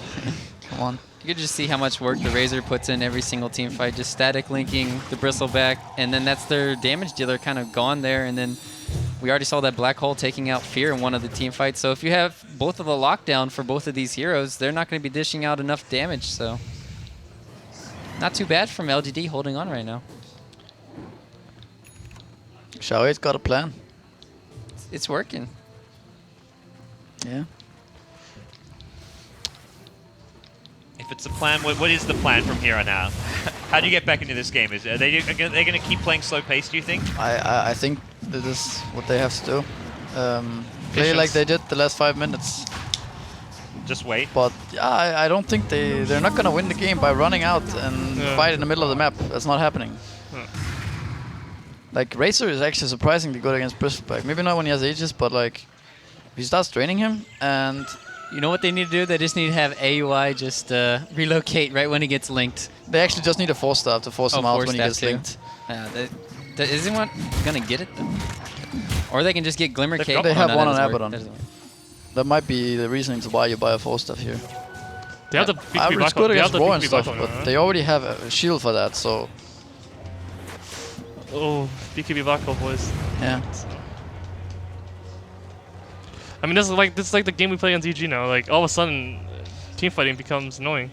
Come on. You could just see how much work the Razor puts in every single team fight, just static linking the Bristleback, and then that's their damage dealer kind of gone there, and then we already saw that Black Hole taking out Fear in one of the team fights, so if you have both of the lockdown for both of these heroes, they're not going to be dishing out enough damage, so not too bad from LGD holding on right now. Xiao's got a plan. It's working. Yeah. If it's a plan, what is the plan from here on out? How do you get back into this game? Are they going to keep playing slow pace, do you think? I think this is what they have to do. Play Patience. like they did the last 5 minutes. Just wait. But yeah, I don't think they're not gonna win the game by running out and Yeah. fight in the middle of the map. That's not happening. Yeah. Like Razor is actually surprisingly good against Bristleback. Maybe not when he has Aegis, but like if he starts draining him and You know what they need to do? They just need to have AUI just relocate right when he gets linked. they actually just need a force staff to force him out force when he staff gets too. linked. Isn't one gonna get it though? Or they can just get Glimmer They've Cake. got They have no, one that on doesn't work. Abaddon. That doesn't work. That might be the reasoning to why you buy a force staff here. They have the BKB It's back good they have against the War and BKB stuff, back but on, they already have a shield for that, so Oh, BKB back hole, boys. yeah. I mean, this is like the game we play on DG now. Like all of a sudden, team fighting becomes annoying,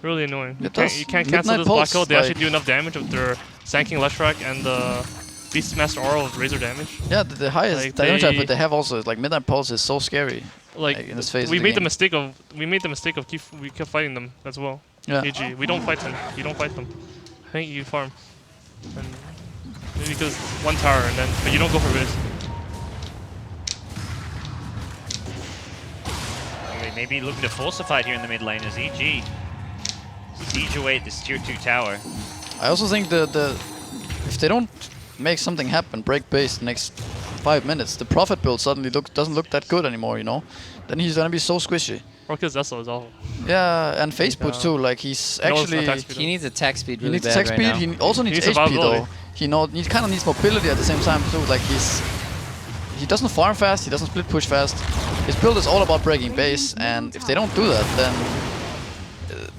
really annoying. It does. You can't cancel Midnight this black Pulse, hole. They actually like- do enough damage with their Sanking Leshrac and the Beastmaster Aura with Razor damage. Yeah, the highest Like, damage they- output they have also is like Midnight Pulse is so scary. Like in this phase we of the made the game. mistake of we kept fighting them as well. Yeah. AG, we don't fight them. You don't fight them. I think you farm, and maybe because one tower and then but you don't go for Riz. Okay, maybe looking to force a fight here in the mid lane as EG siege away at this tier 2 tower. I also think the if they don't make something happen, break base the next 5 minutes, the Prophet build suddenly doesn't look that good anymore, you know? Then he's gonna be so squishy. Or because Zessel is awful. Yeah, and face boots too, like he's And also actually... attack speed. He needs attack speed He really needs bad attack right speed, now. he also needs needs HP though. survivability. He kind of needs mobility at the same time too, like he doesn't farm fast, he doesn't split push fast. His build is all about breaking base, and if they don't do that, then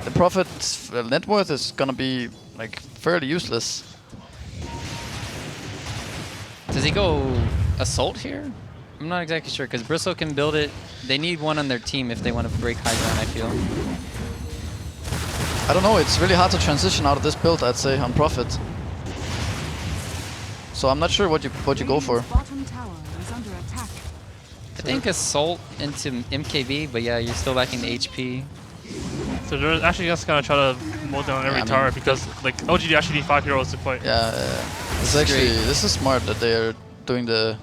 the Prophet's net worth is gonna be like fairly useless. Does he go Assault here? I'm not exactly sure, because Bristle can build it. They need one on their team if they want to break high ground, I feel. I don't know, it's really hard to transition out of this build, I'd say, on Prophet. So I'm not sure what you go for. Bottom tower is under attack. I think Assault into MKB, but yeah, you're still lacking the HP. So they're actually just gonna try to mow down every I mean, tower because like LGD actually need 5 heroes to fight. Yeah, it's actually, this is smart that they are doing the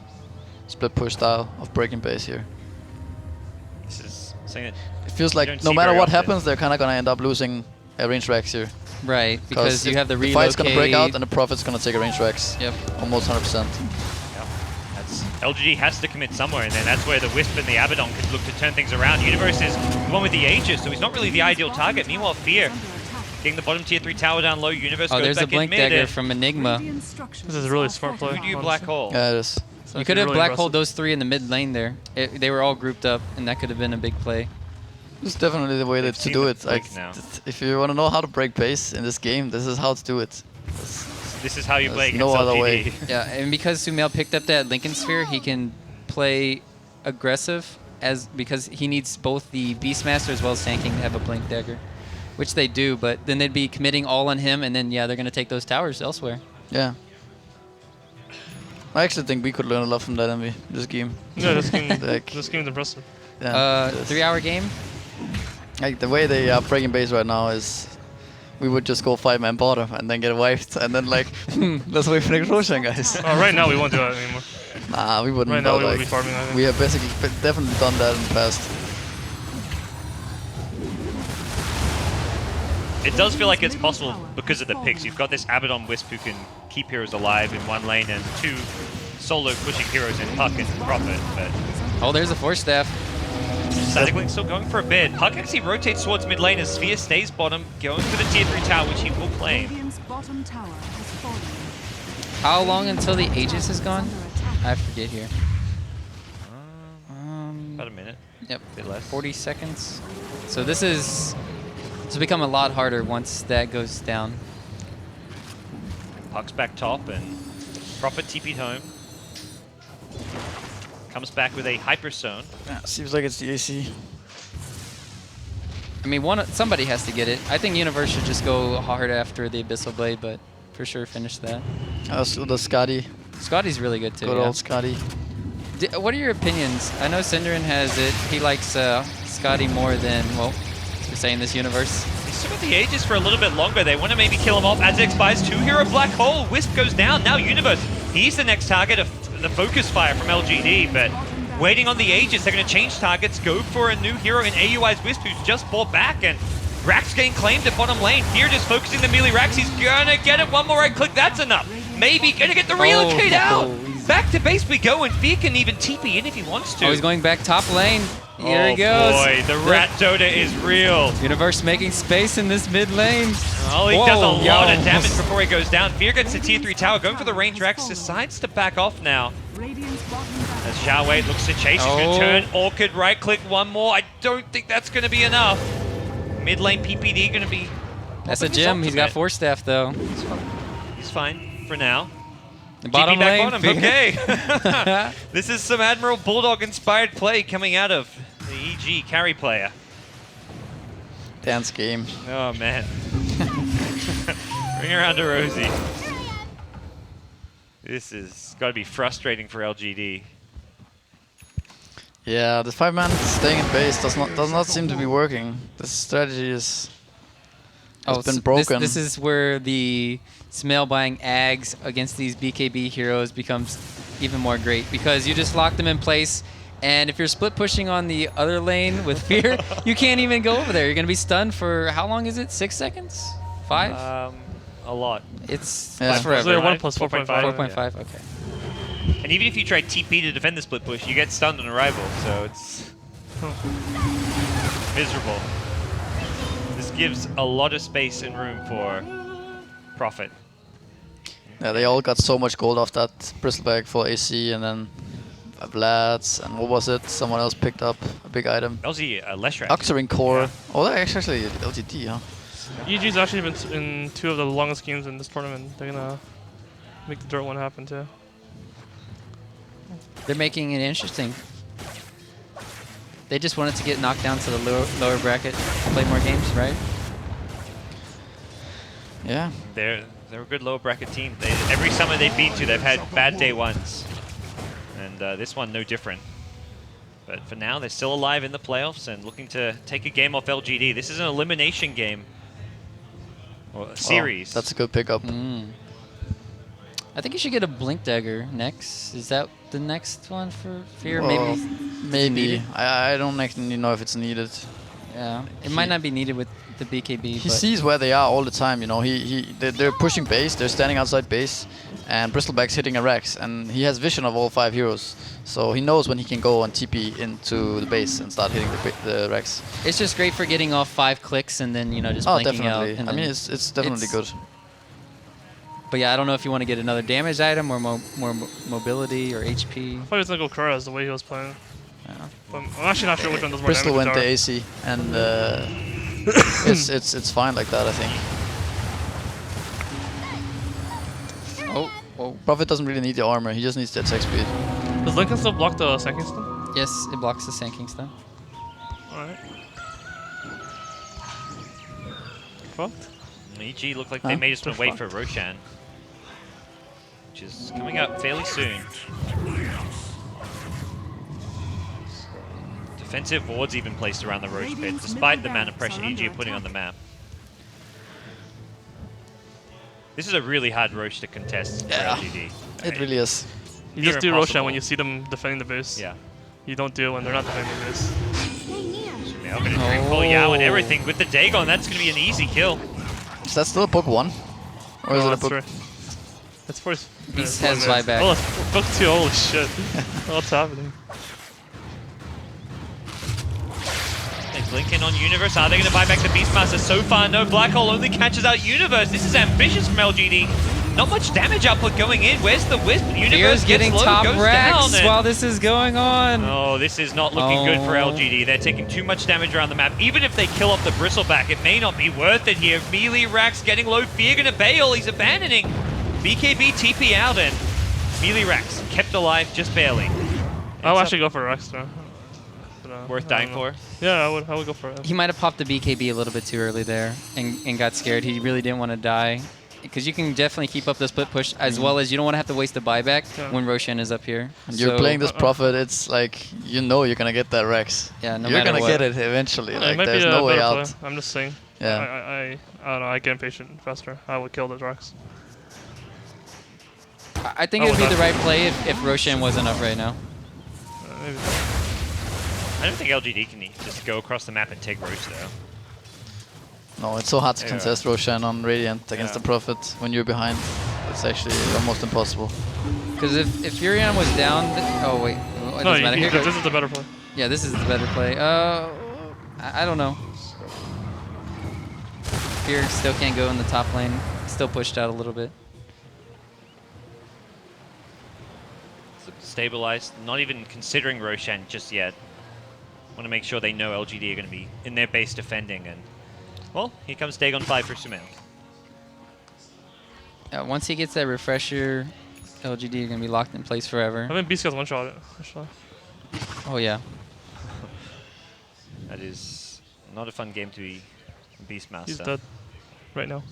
split push style of breaking base here. This is saying it. It feels don't like no see matter very what often. happens, they're kind of gonna end up losing a range Rex here. Right, because you have the the relocate. fight's gonna break out and the Prophet's gonna take a range Rex. Yep. Almost 100%. That's LGD has to commit somewhere, and then that's where the Wisp and the Abaddon could look to turn things around. Universe is the one with the Aegis, so he's not really the ideal target. Meanwhile, Fear getting the bottom tier 3 tower down low. Universe Oh, goes there's a back in blink mid. dagger And from Enigma. This is a really smart play. who do you black hole? Yeah, it is. It's You actually could have really black impressive. holed those 3 in the mid lane there. They were all grouped up, and that could have been a big play. This is definitely the way They've to seen do the it. Like, blink now. if you want to know how to break base in this game, this is how to do it. This is how you play There's against no other LGD. way. Yeah, and because Sumail picked up that Lincoln Sphere, he can play aggressive because he needs both the Beastmaster as well as tanking to have a blink dagger, which they do. But then they'd be committing all on him, and then yeah, they're gonna take those towers elsewhere. Yeah. I actually think we could learn a lot from that envy this game. Yeah, this game, Like- this game's impressive. Yeah. Yes. 3-hour game. Like the way they are breaking base right now is, we would just go 5-man bottom and then get wiped and then like, let's wait for the explosion, guys. Right now we won't do that anymore. Nah, we wouldn't. Right now but, we would like, be farming. I think. we have basically definitely done that in the past. It does feel like it's possible because of the picks. You've got this Abaddon Wisp who can keep heroes alive in one lane and 2 solo pushing heroes in Puck and Prophet. But Oh, there's a Force Staff. Static Link still going for a bit. Puck actually rotates towards mid lane as Sphere stays bottom, going for the tier 3 tower, which he will claim. Radiant's bottom tower has fallen. How long until the Aegis is gone? Under attack. I forget here. About a minute. Yep. Bit less. 40 seconds. So this will become a lot harder once that goes down. Puck's back top and Prophet TP'd home. Comes back with a Hyperzone. Yeah, seems like it's the AC. I mean, somebody has to get it. I think Universe should just go hard after the Abyssal Blade, but for sure finish that. So the Scotty, Scotty's really good too. good yeah. old Scotty. What are your opinions? I know Synderen has it. He likes Scotty more than, well, we're saying this Universe. They still got the Aegis for a little bit longer. They want to maybe kill him off as it expires. 2-hero black hole. Wisp goes down. Now Universe. He's the next target of the focus fire from LGD, but waiting on the Aegis. They're going to change targets, go for a new hero in AUI's Wisp, who's just bought back, and Rax getting claimed at bottom lane. Fear just focusing the melee Rax. He's gonna get it. One more right click. That's enough. Maybe gonna get the relocate out. Back to base we go, and Fear can even TP in if he wants to. Oh, he's going back top lane. Here he goes. Oh boy, the Rat Dota is real. Universe making space in this mid lane. Oh, he Whoa, does a lot yo. of damage before he goes down. Fear gets the tier 3 tower, going for the range. Rex decides to back off now. Radiant's bottom tower. As Xiao Wei looks to chase, he's going Oh. to turn. Orchid right click one more. I don't think that's going to be enough. Mid lane PPD going to be. That's a popping his gem. He's got ultimate. Force Staff though. He's fine for now. The bottom GP back lane. bottom, okay. This is some Admiral Bulldog inspired play coming out of the EG carry player. Dance game. Oh man. Bring her around to Rosie. This is got to be frustrating for LGD. Yeah, this 5-man staying in base does not seem to be working. This strategy has been broken. This is where the Sumail buying Ags against these BKB heroes becomes even more great, because you just lock them in place, and if you're split pushing on the other lane with Fear, you can't even go over there. You're going to be stunned for, how long is it? 6 seconds? 5? A lot. It's Yeah. forever. So they're 1 right? plus 4.5. 4.5, okay. And even if you try TP to defend the split push, you get stunned on arrival, so it's miserable. This gives a lot of space and room for Prophet. Yeah, they all got so much gold off that Bristleback for AC, and then Vlad's, and what was it? Someone else picked up a big item. LG Leshrac. Oxering Core. Yeah. Oh, that's actually LGD, huh? EG's actually been in 2 of the longest games in this tournament. They're gonna make the dirt one happen too. They're making it interesting. They just wanted to get knocked down to the lower bracket, play more games, right? Yeah. They're a good lower bracket team. Every summer they've been to, they've had bad day ones. And this one, no different. But for now, they're still alive in the playoffs and looking to take a game off LGD. This is an elimination game. Or a series. Oh, that's a good pickup. I think you should get a Blink Dagger next. Is that the next one for Fear? Well, Maybe. maybe. I don't actually know if it's needed. Yeah. It might not be needed with the BKB. He but sees where they are all the time, you know. They're pushing base, they're standing outside base, and Bristleback's hitting a Rex, and he has vision of all 5 heroes. So he knows when he can go and TP into the base and start hitting the Rex. It's just great for getting off 5 clicks and then, you know, just Oh, blinking out. definitely. And I mean, then it's definitely good. But yeah, I don't know if you want to get another damage item or more mobility or HP. I thought he was gonna go Kuraz the way he was playing. Yeah. But I'm actually not sure which one does more Bristol damage. went the AC, and it's fine like that, I think. Oh. Prophet doesn't really need the armor, he just needs the attack speed. Does Lincoln still block the sinking stun? Yes, it blocks the Sand Stun. Alright. Fucked. EG look like they may just wait for Roshan, which is coming up fairly soon. Defensive wards even placed around the Roche pit, despite the amount of pressure EG are putting on the map. This is a really hard Roche to contest for LGD. It really is. You Near just do impossible. Roshan when you see them defending the base. Yeah. You don't do it when they're not defending the base. Now going to pull Yao and everything with the Dagon. That's going to be an easy kill. Is that still a book 1? Or is it a that's book? right. That's first. Beast has buyback. Oh, it's book 2. Holy shit. What's happening? They blink in on Universe. Are they going to buy back the Beastmaster? So far, no. Black Hole only catches out Universe. This is ambitious from LGD. Not much damage output going in. Where's the Wisp? Universe Fear's getting gets low, top goes racks down. while this is going on. Oh, this is not looking good for LGD. They're taking too much damage around the map. Even if they kill off the Bristleback, it may not be worth it here. Melee Rax getting low. Fear going to bail. He's abandoning. BKB TP out, and Melee Rax kept alive just barely. I'll actually go for Rex though. But, Worth I dying don't know. for? Yeah, I would go for it. He might have popped the BKB a little bit too early there and got scared. He really didn't want to die. Because you can definitely keep up the split push, as well as you don't want to have to waste the buyback when Roshan is up here. And you're playing this Prophet, it's like, you know you're gonna get that Rex. Yeah, no you're matter gonna what. get it eventually. It Like, might there's be a no way better out. play. I'm just saying. Yeah. I don't know. I get impatient faster. I would kill the Rex. I think it would be the right play if Roshan wasn't up right now. Maybe. I don't think LGD can just go across the map and take Roche, though. No, it's so hard to Yeah. contest Roshan on Radiant against Yeah. the Prophet when you're behind. It's actually almost impossible. Because if Furion was down, oh wait, it No, doesn't matter. Here this goes. is the better play. Yeah, this is the better play. I don't know. Fear still can't go in the top lane. Still pushed out a little bit. Stabilized, not even considering Roshan just yet. Want to make sure they know LGD are going to be in their base defending, and well, here comes Dagon 5 for Sumail. Once he gets that refresher, LGD are going to be locked in place forever. I think Beast gets one-shot it, actually. Oh yeah. That is not a fun game to be Beastmaster. He's dead right now.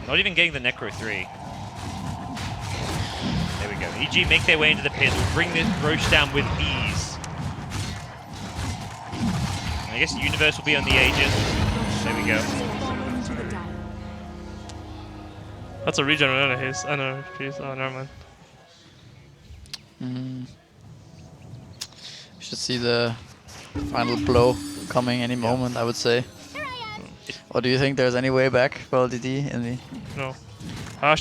Not even getting the Necro 3. There we go. EG make their way into the pit, bring this Roche down with ease. I guess Universe will be on the Aegis. There we go. That's a regen and a haste. Oh, no, jeez. Oh, never mind. Should see the final blow coming any moment, I would say. Or do you think there's any way back for LGD in the... No. I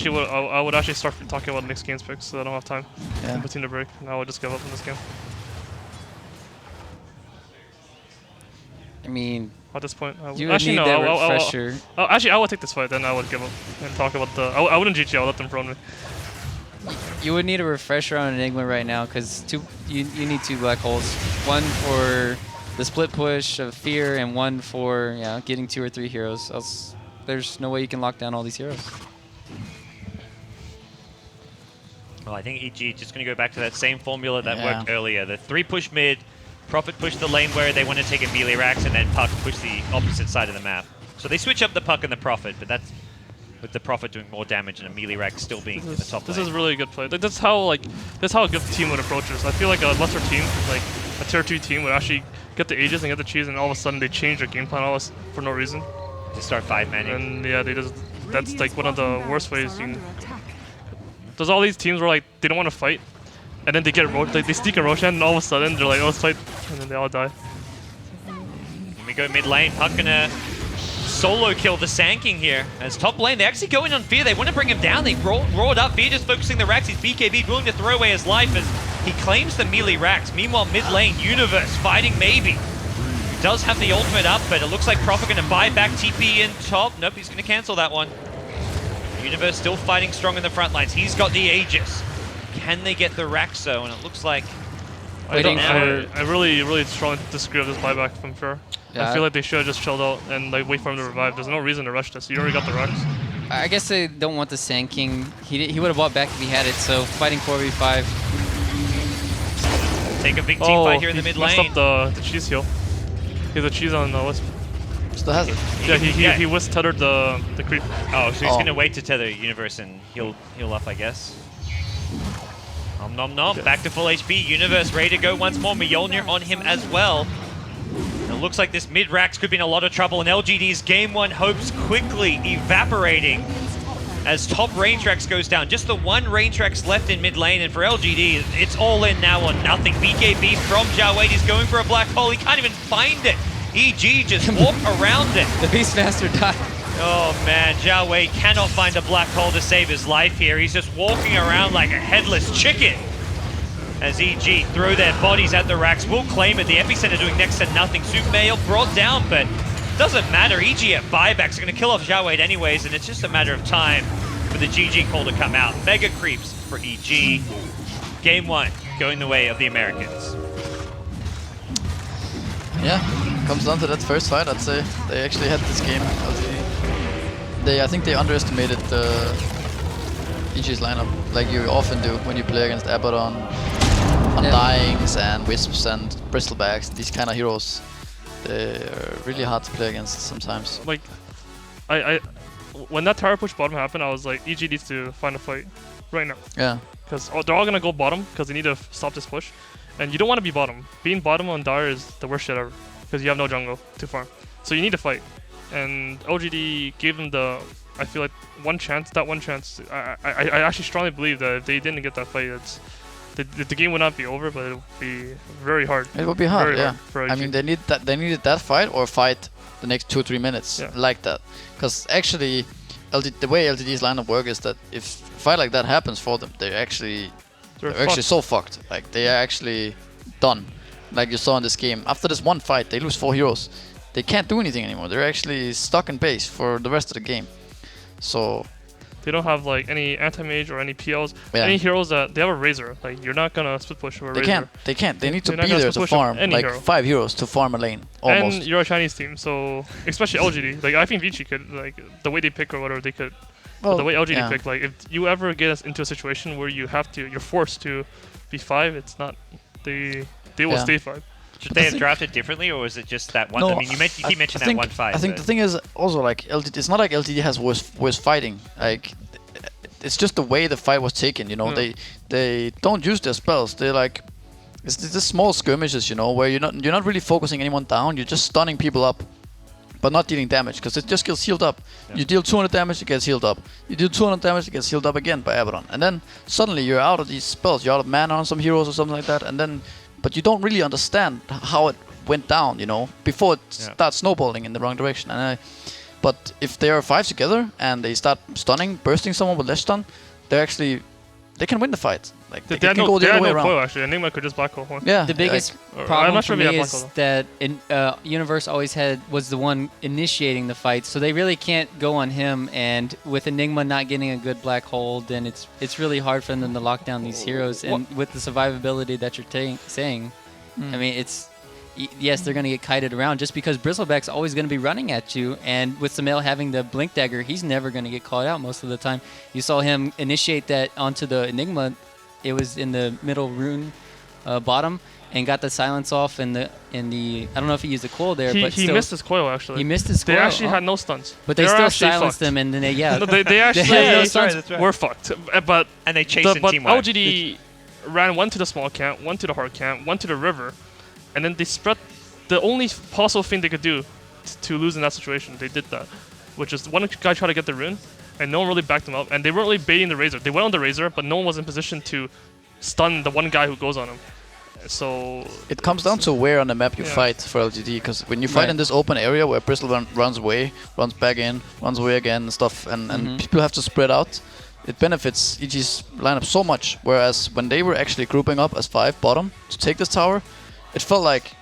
would actually start talking about next game's picks, so I don't have time Yeah. in between the break. And I would just give up on this game. I mean, At this point, I you would actually need no. that I refresher. actually, I would take this fight. Then I would give up and talk about the. I wouldn't GG. I would let them throw me. You would need a refresher on Enigma right now because you need 2 black holes. One for the split push of Fear and one for getting 2 or 3 heroes. Else, there's no way you can lock down all these heroes. Well, I think EG just going to go back to that same formula that Yeah. worked earlier. The 3 push mid, Prophet push the lane where they want to take a melee Rax, and then Puck push the opposite side of the map. So they switch up the Puck and the Prophet, but that's with the Prophet doing more damage and a melee rack still being in the top This lane. is really a good play. Like that's how a good team would approach this. I feel like a lesser team, like a tier 2 team, would actually get the Aegis and get the cheese, and all of a sudden they change their game plan for no reason. To start 5-manning. And yeah, that's like one of the worst ways you can. There's all these teams where like they don't want to fight, and then they get they sneak a Roshan, and all of a sudden they're like, oh, let's fight, and then they all die. And we go mid lane. Puck gonna solo kill the Sand King here. As top lane, they actually go in on Fear. They want to bring him down. They roared up. Fear just focusing the racks. He's BKB, willing to throw away his life as he claims the melee racks. Meanwhile, mid lane, Universe fighting maybe. He does have the ultimate up, but it looks like Prophet gonna buy back TP in top. Nope, he's gonna cancel that one. Universe still fighting strong in the front lines. He's got the Aegis. Can they get the rack zone? It looks like I really strongly disagree with this buyback from Fear. Yeah. I feel like they should have just chilled out and like wait for him to revive. There's no reason to rush this. You already got the rocks. I guess they don't want the Sand King. He would have bought back if he had it, so fighting 4v5. take a big team fight here in the mid lane. Messed up the cheese heal. He has a cheese on the Wisp. Still has it. Yeah, he Wisp tethered the creep. Oh, so he's gonna wait to tether Universe and heal up, I guess. Nom nom nom. Back to full HP. Universe ready to go once more. Mjolnir on him as well. It looks like this mid-racks could be in a lot of trouble, and LGD's Game 1 hopes quickly evaporating as top range racks goes down. Just the one range racks left in mid lane, and for LGD, it's all in now or nothing. BKB from Jawade. He's going for a black hole. He can't even find it. EG just walk around it. The Beastmaster died. Oh man, Jawade cannot find a black hole to save his life here. He's just walking around like a headless chicken. As EG throw their bodies at the racks, will claim it. The epicenter doing next to nothing. Supermail brought down, but doesn't matter. EG at buybacks are going to kill off Jawade anyways, and it's just a matter of time for the GG call to come out. Mega creeps for EG. Game 1 going the way of the Americans. Yeah, comes down to that first fight. I'd say they actually had this game. I think they underestimated EG's lineup, like you often do when you play against Abaddon, Undyings and Wisps and Bristlebacks. These kind of heroes, they're really hard to play against sometimes. Like, when that tower push bottom happened, I was like, EG needs to find a fight right now. Yeah. Because they're all gonna go bottom because they need to stop this push, and you don't want to be bottom. Being bottom on Dire is the worst shit ever because you have no jungle to farm. So you need to fight, and LGD gave them I feel like one chance. That one chance, I actually strongly believe that if they didn't get that fight, the game would not be over, but it would be very hard. It would be hard, very yeah. hard for I mean, they needed that fight or fight the next 2-3 minutes like that. Because actually, the way LGD's lineup work is that if a fight like that happens for them, they're actually so fucked. Like they are actually done. Like you saw in this game, after this one fight, they lose 4 heroes. They can't do anything anymore. They're actually stuck in base for the rest of the game. So they don't have like any anti-mage or any PLs, any heroes that they have a Razor. Like you're not gonna split push or a Razor. They can't. They need to be there to farm like hero. 5 heroes to farm a lane. Almost. And you're a Chinese team, so especially LGD. Like I think Vici could, like the way they pick or whatever they could. Well, the way LGD pick, like if you ever get us into a situation where you're forced to be 5, it's not. They will stay 5. Should they have drafted differently, or was it just that one? No, I mean, you mentioned that one fight. I think the thing is also like LGD. It's not like LGD has worse fighting. Like it's just the way the fight was taken. You know, they don't use their spells. They like it's just small skirmishes. You know, where you're not really focusing anyone down. You're just stunning people up, but not dealing damage because it just gets healed up. Yeah. You deal 200 damage, it gets healed up. You deal 200 damage, it gets healed up again by Abaddon. And then suddenly you're out of these spells. You're out of mana on some heroes or something like that. And then, but you don't really understand how it went down, you know, before it starts snowballing in the wrong direction. And but if they are 5 together and they start stunning, bursting someone with less stun, they can win the fight. Like they can go the other way around. Coil, actually, Enigma could just black hole one. Yeah. The biggest problem for me is that Universe always was the one initiating the fight, so they really can't go on him. And with Enigma not getting a good black hole, then it's really hard for them to lock down these heroes. And with the survivability that you're saying, I mean, yes, they're going to get kited around just because Bristleback's always going to be running at you. And with Sumail having the Blink Dagger, he's never going to get called out most of the time. You saw him initiate that onto the Enigma. It was in the middle rune bottom, and got the silence off in the I don't know if he used a coil there, but he still, missed his coil actually. He missed his coil. They actually had no stuns. But they still silenced them, and then they No, they actually that's right. were fucked. But And they chased but team wide. LGD ran one to the small camp, one to the hard camp, one to the river, and then they spread. The only possible thing they could do to lose in that situation, they did that, which is one guy tried to get the rune, and no one really backed him up, and they weren't really baiting the Razor. They went on the Razor, but no one was in position to stun the one guy who goes on him. So it comes down to where on the map you Yeah. fight for LGD, because when you fight in this open area where Bristol runs away, runs back in, runs away again and stuff, and people have to spread out, it benefits EG's lineup so much. Whereas when they were actually grouping up as 5 bottom to take this tower, it felt like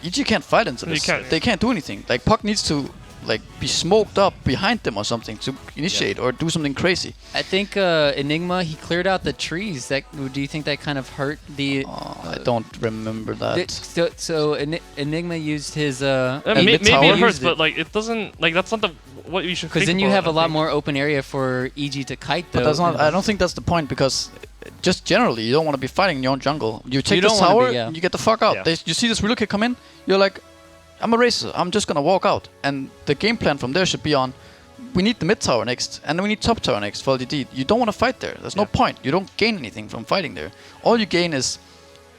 EG can't fight into this. They can't do anything. Like Puck needs to like be smoked up behind them or something to initiate or do something crazy. I think Enigma, he cleared out the trees. Do you think that kind of hurt the? I don't remember that. So Enigma used his. maybe tower it hurts, used but like it doesn't. Like that's not what you should. Because then you have a lot more open area for EG to kite. Though. But that's not. I don't think that's the point, because just generally you don't want to be fighting in your own jungle. You take this don't wanna tower, be, yeah. you get the fuck out. Yeah. You see this relocate come in, you're like, I'm a racer, I'm just gonna walk out. And the game plan from there should be on, we need the mid tower next, and then we need top tower next for LGD. You don't want to fight there. There's no point. You don't gain anything from fighting there. All you gain is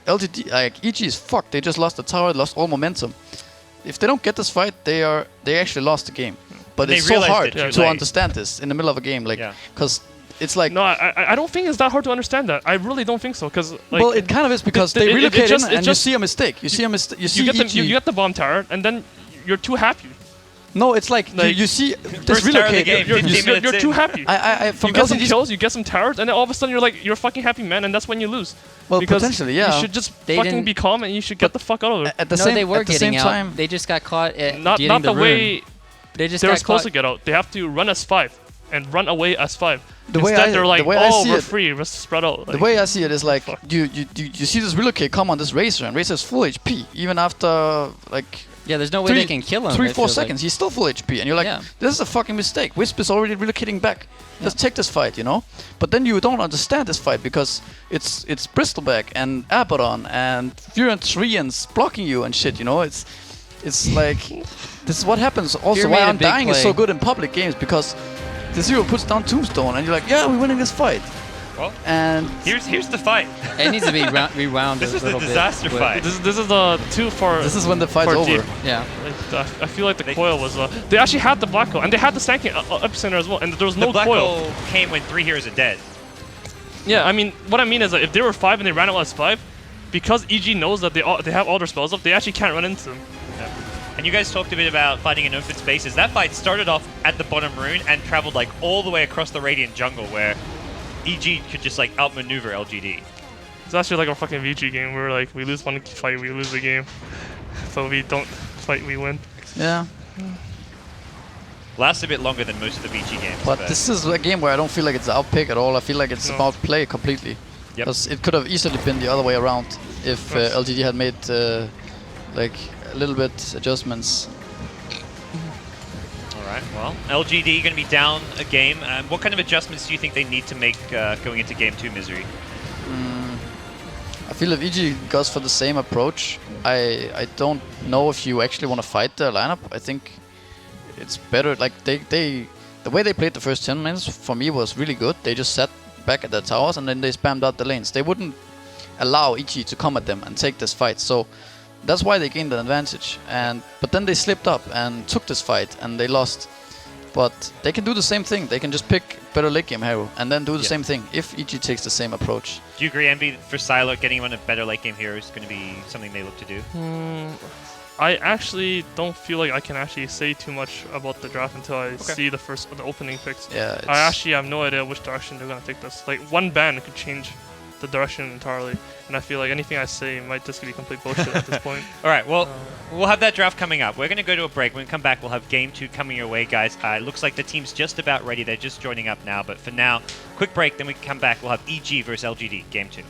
LGD. Like EG is fucked. They just lost the tower, lost all momentum. If they don't get this fight, they actually lost the game. But They it's so realized hard it too to late. understand this in the middle of a game, like, because it's like. No, I don't think it's that hard to understand that. I really don't think so, because like, well, it kind of is, because they relocate in and you see a mistake. You see a mistake. You see you get the bomb tower, and then you're too happy. No, it's like you see this First tower of the relocate. game, 15 minutes You're in. too happy. From You get some LGD's kills, you get some towers, and then all of a sudden you're fucking happy, man, and that's when you lose. Well, Because potentially, yeah. You should just They fucking didn't- be calm, and you should get the fuck out of there. At the No, same, they were at the getting same out. time, They just got caught at Not getting the way They just they were got supposed caught. to get out. They have to run as 5 and run away as 5. The way Instead, I- they're like, the way I oh, see we're it- free, let's spread out. the way I see it is like you see this relocate come on this Racer, and Racer's full HP even after like Yeah, there's no way they can kill him. 3-4 it feels like. seconds. He's still full HP, and you're like, Yeah. this is a fucking mistake. Wisp is already relocating back. Let's take this fight, you know. But then you don't understand this fight because it's Bristleback and Abaddon and Furent Treants blocking you and shit, you know. It's like this is what happens. Also, Fear why made a I'm big dying is play. so good in public games, because the Zero puts down Tombstone, and you're like, yeah, we're winning this fight. Well, And here's the fight. It needs to be rewound This a is the little bit. disaster but- fight. This is the 2 for. this is when the fight's for over. deep. Yeah. Like, I feel like the coil was. They actually had the black hole, and they had the Stanking epicenter as well, and there was The no black coil. hole came when 3 heroes are dead. Yeah, I mean, what I mean is that if they were 5 and they ran out as 5, because EG knows that they have all their spells up, they actually can't run into them. And you guys talked a bit about fighting in open spaces. That fight started off at the bottom rune and traveled like all the way across the Radiant jungle, where EG could just like outmaneuver LGD. It's actually like a fucking VG game where like we lose one fight, we lose the game. So we don't fight, we win. Yeah. Lasts a bit longer than most of the VG games. But this is a game where I don't feel like it's an outpick at all. I feel like it's No. about play completely. Yep. Because it could have easily been the other way around if LGD had made like a little bit adjustments. Alright, well, LGD going to be down a game. What kind of adjustments do you think they need to make going into Game 2, Misery? I feel if EG goes for the same approach, I don't know if you actually want to fight their lineup. I think it's better. Like the way they played the first 10 minutes for me was really good. They just sat back at their towers and then they spammed out the lanes. They wouldn't allow EG to come at them and take this fight. So that's why they gained an advantage. But then they slipped up and took this fight and they lost. But they can do the same thing. They can just pick better late game hero and then do the same thing if EG takes the same approach. Do you agree, Envy, for Silo, getting him on a better late game hero is going to be something they look to do? I actually don't feel like I can actually say too much about the draft until I see the opening picks. Yeah, I actually have no idea which direction they're gonna take this. Like one ban could change the direction entirely, and I feel like anything I say might just be complete bullshit at this point. Alright, well, we'll have that draft coming up. We're going to go to a break. When we come back, we'll have Game 2 coming your way, guys. It looks like the team's just about ready. They're just joining up now. But for now, quick break, then we can come back. We'll have EG versus LGD, Game 2.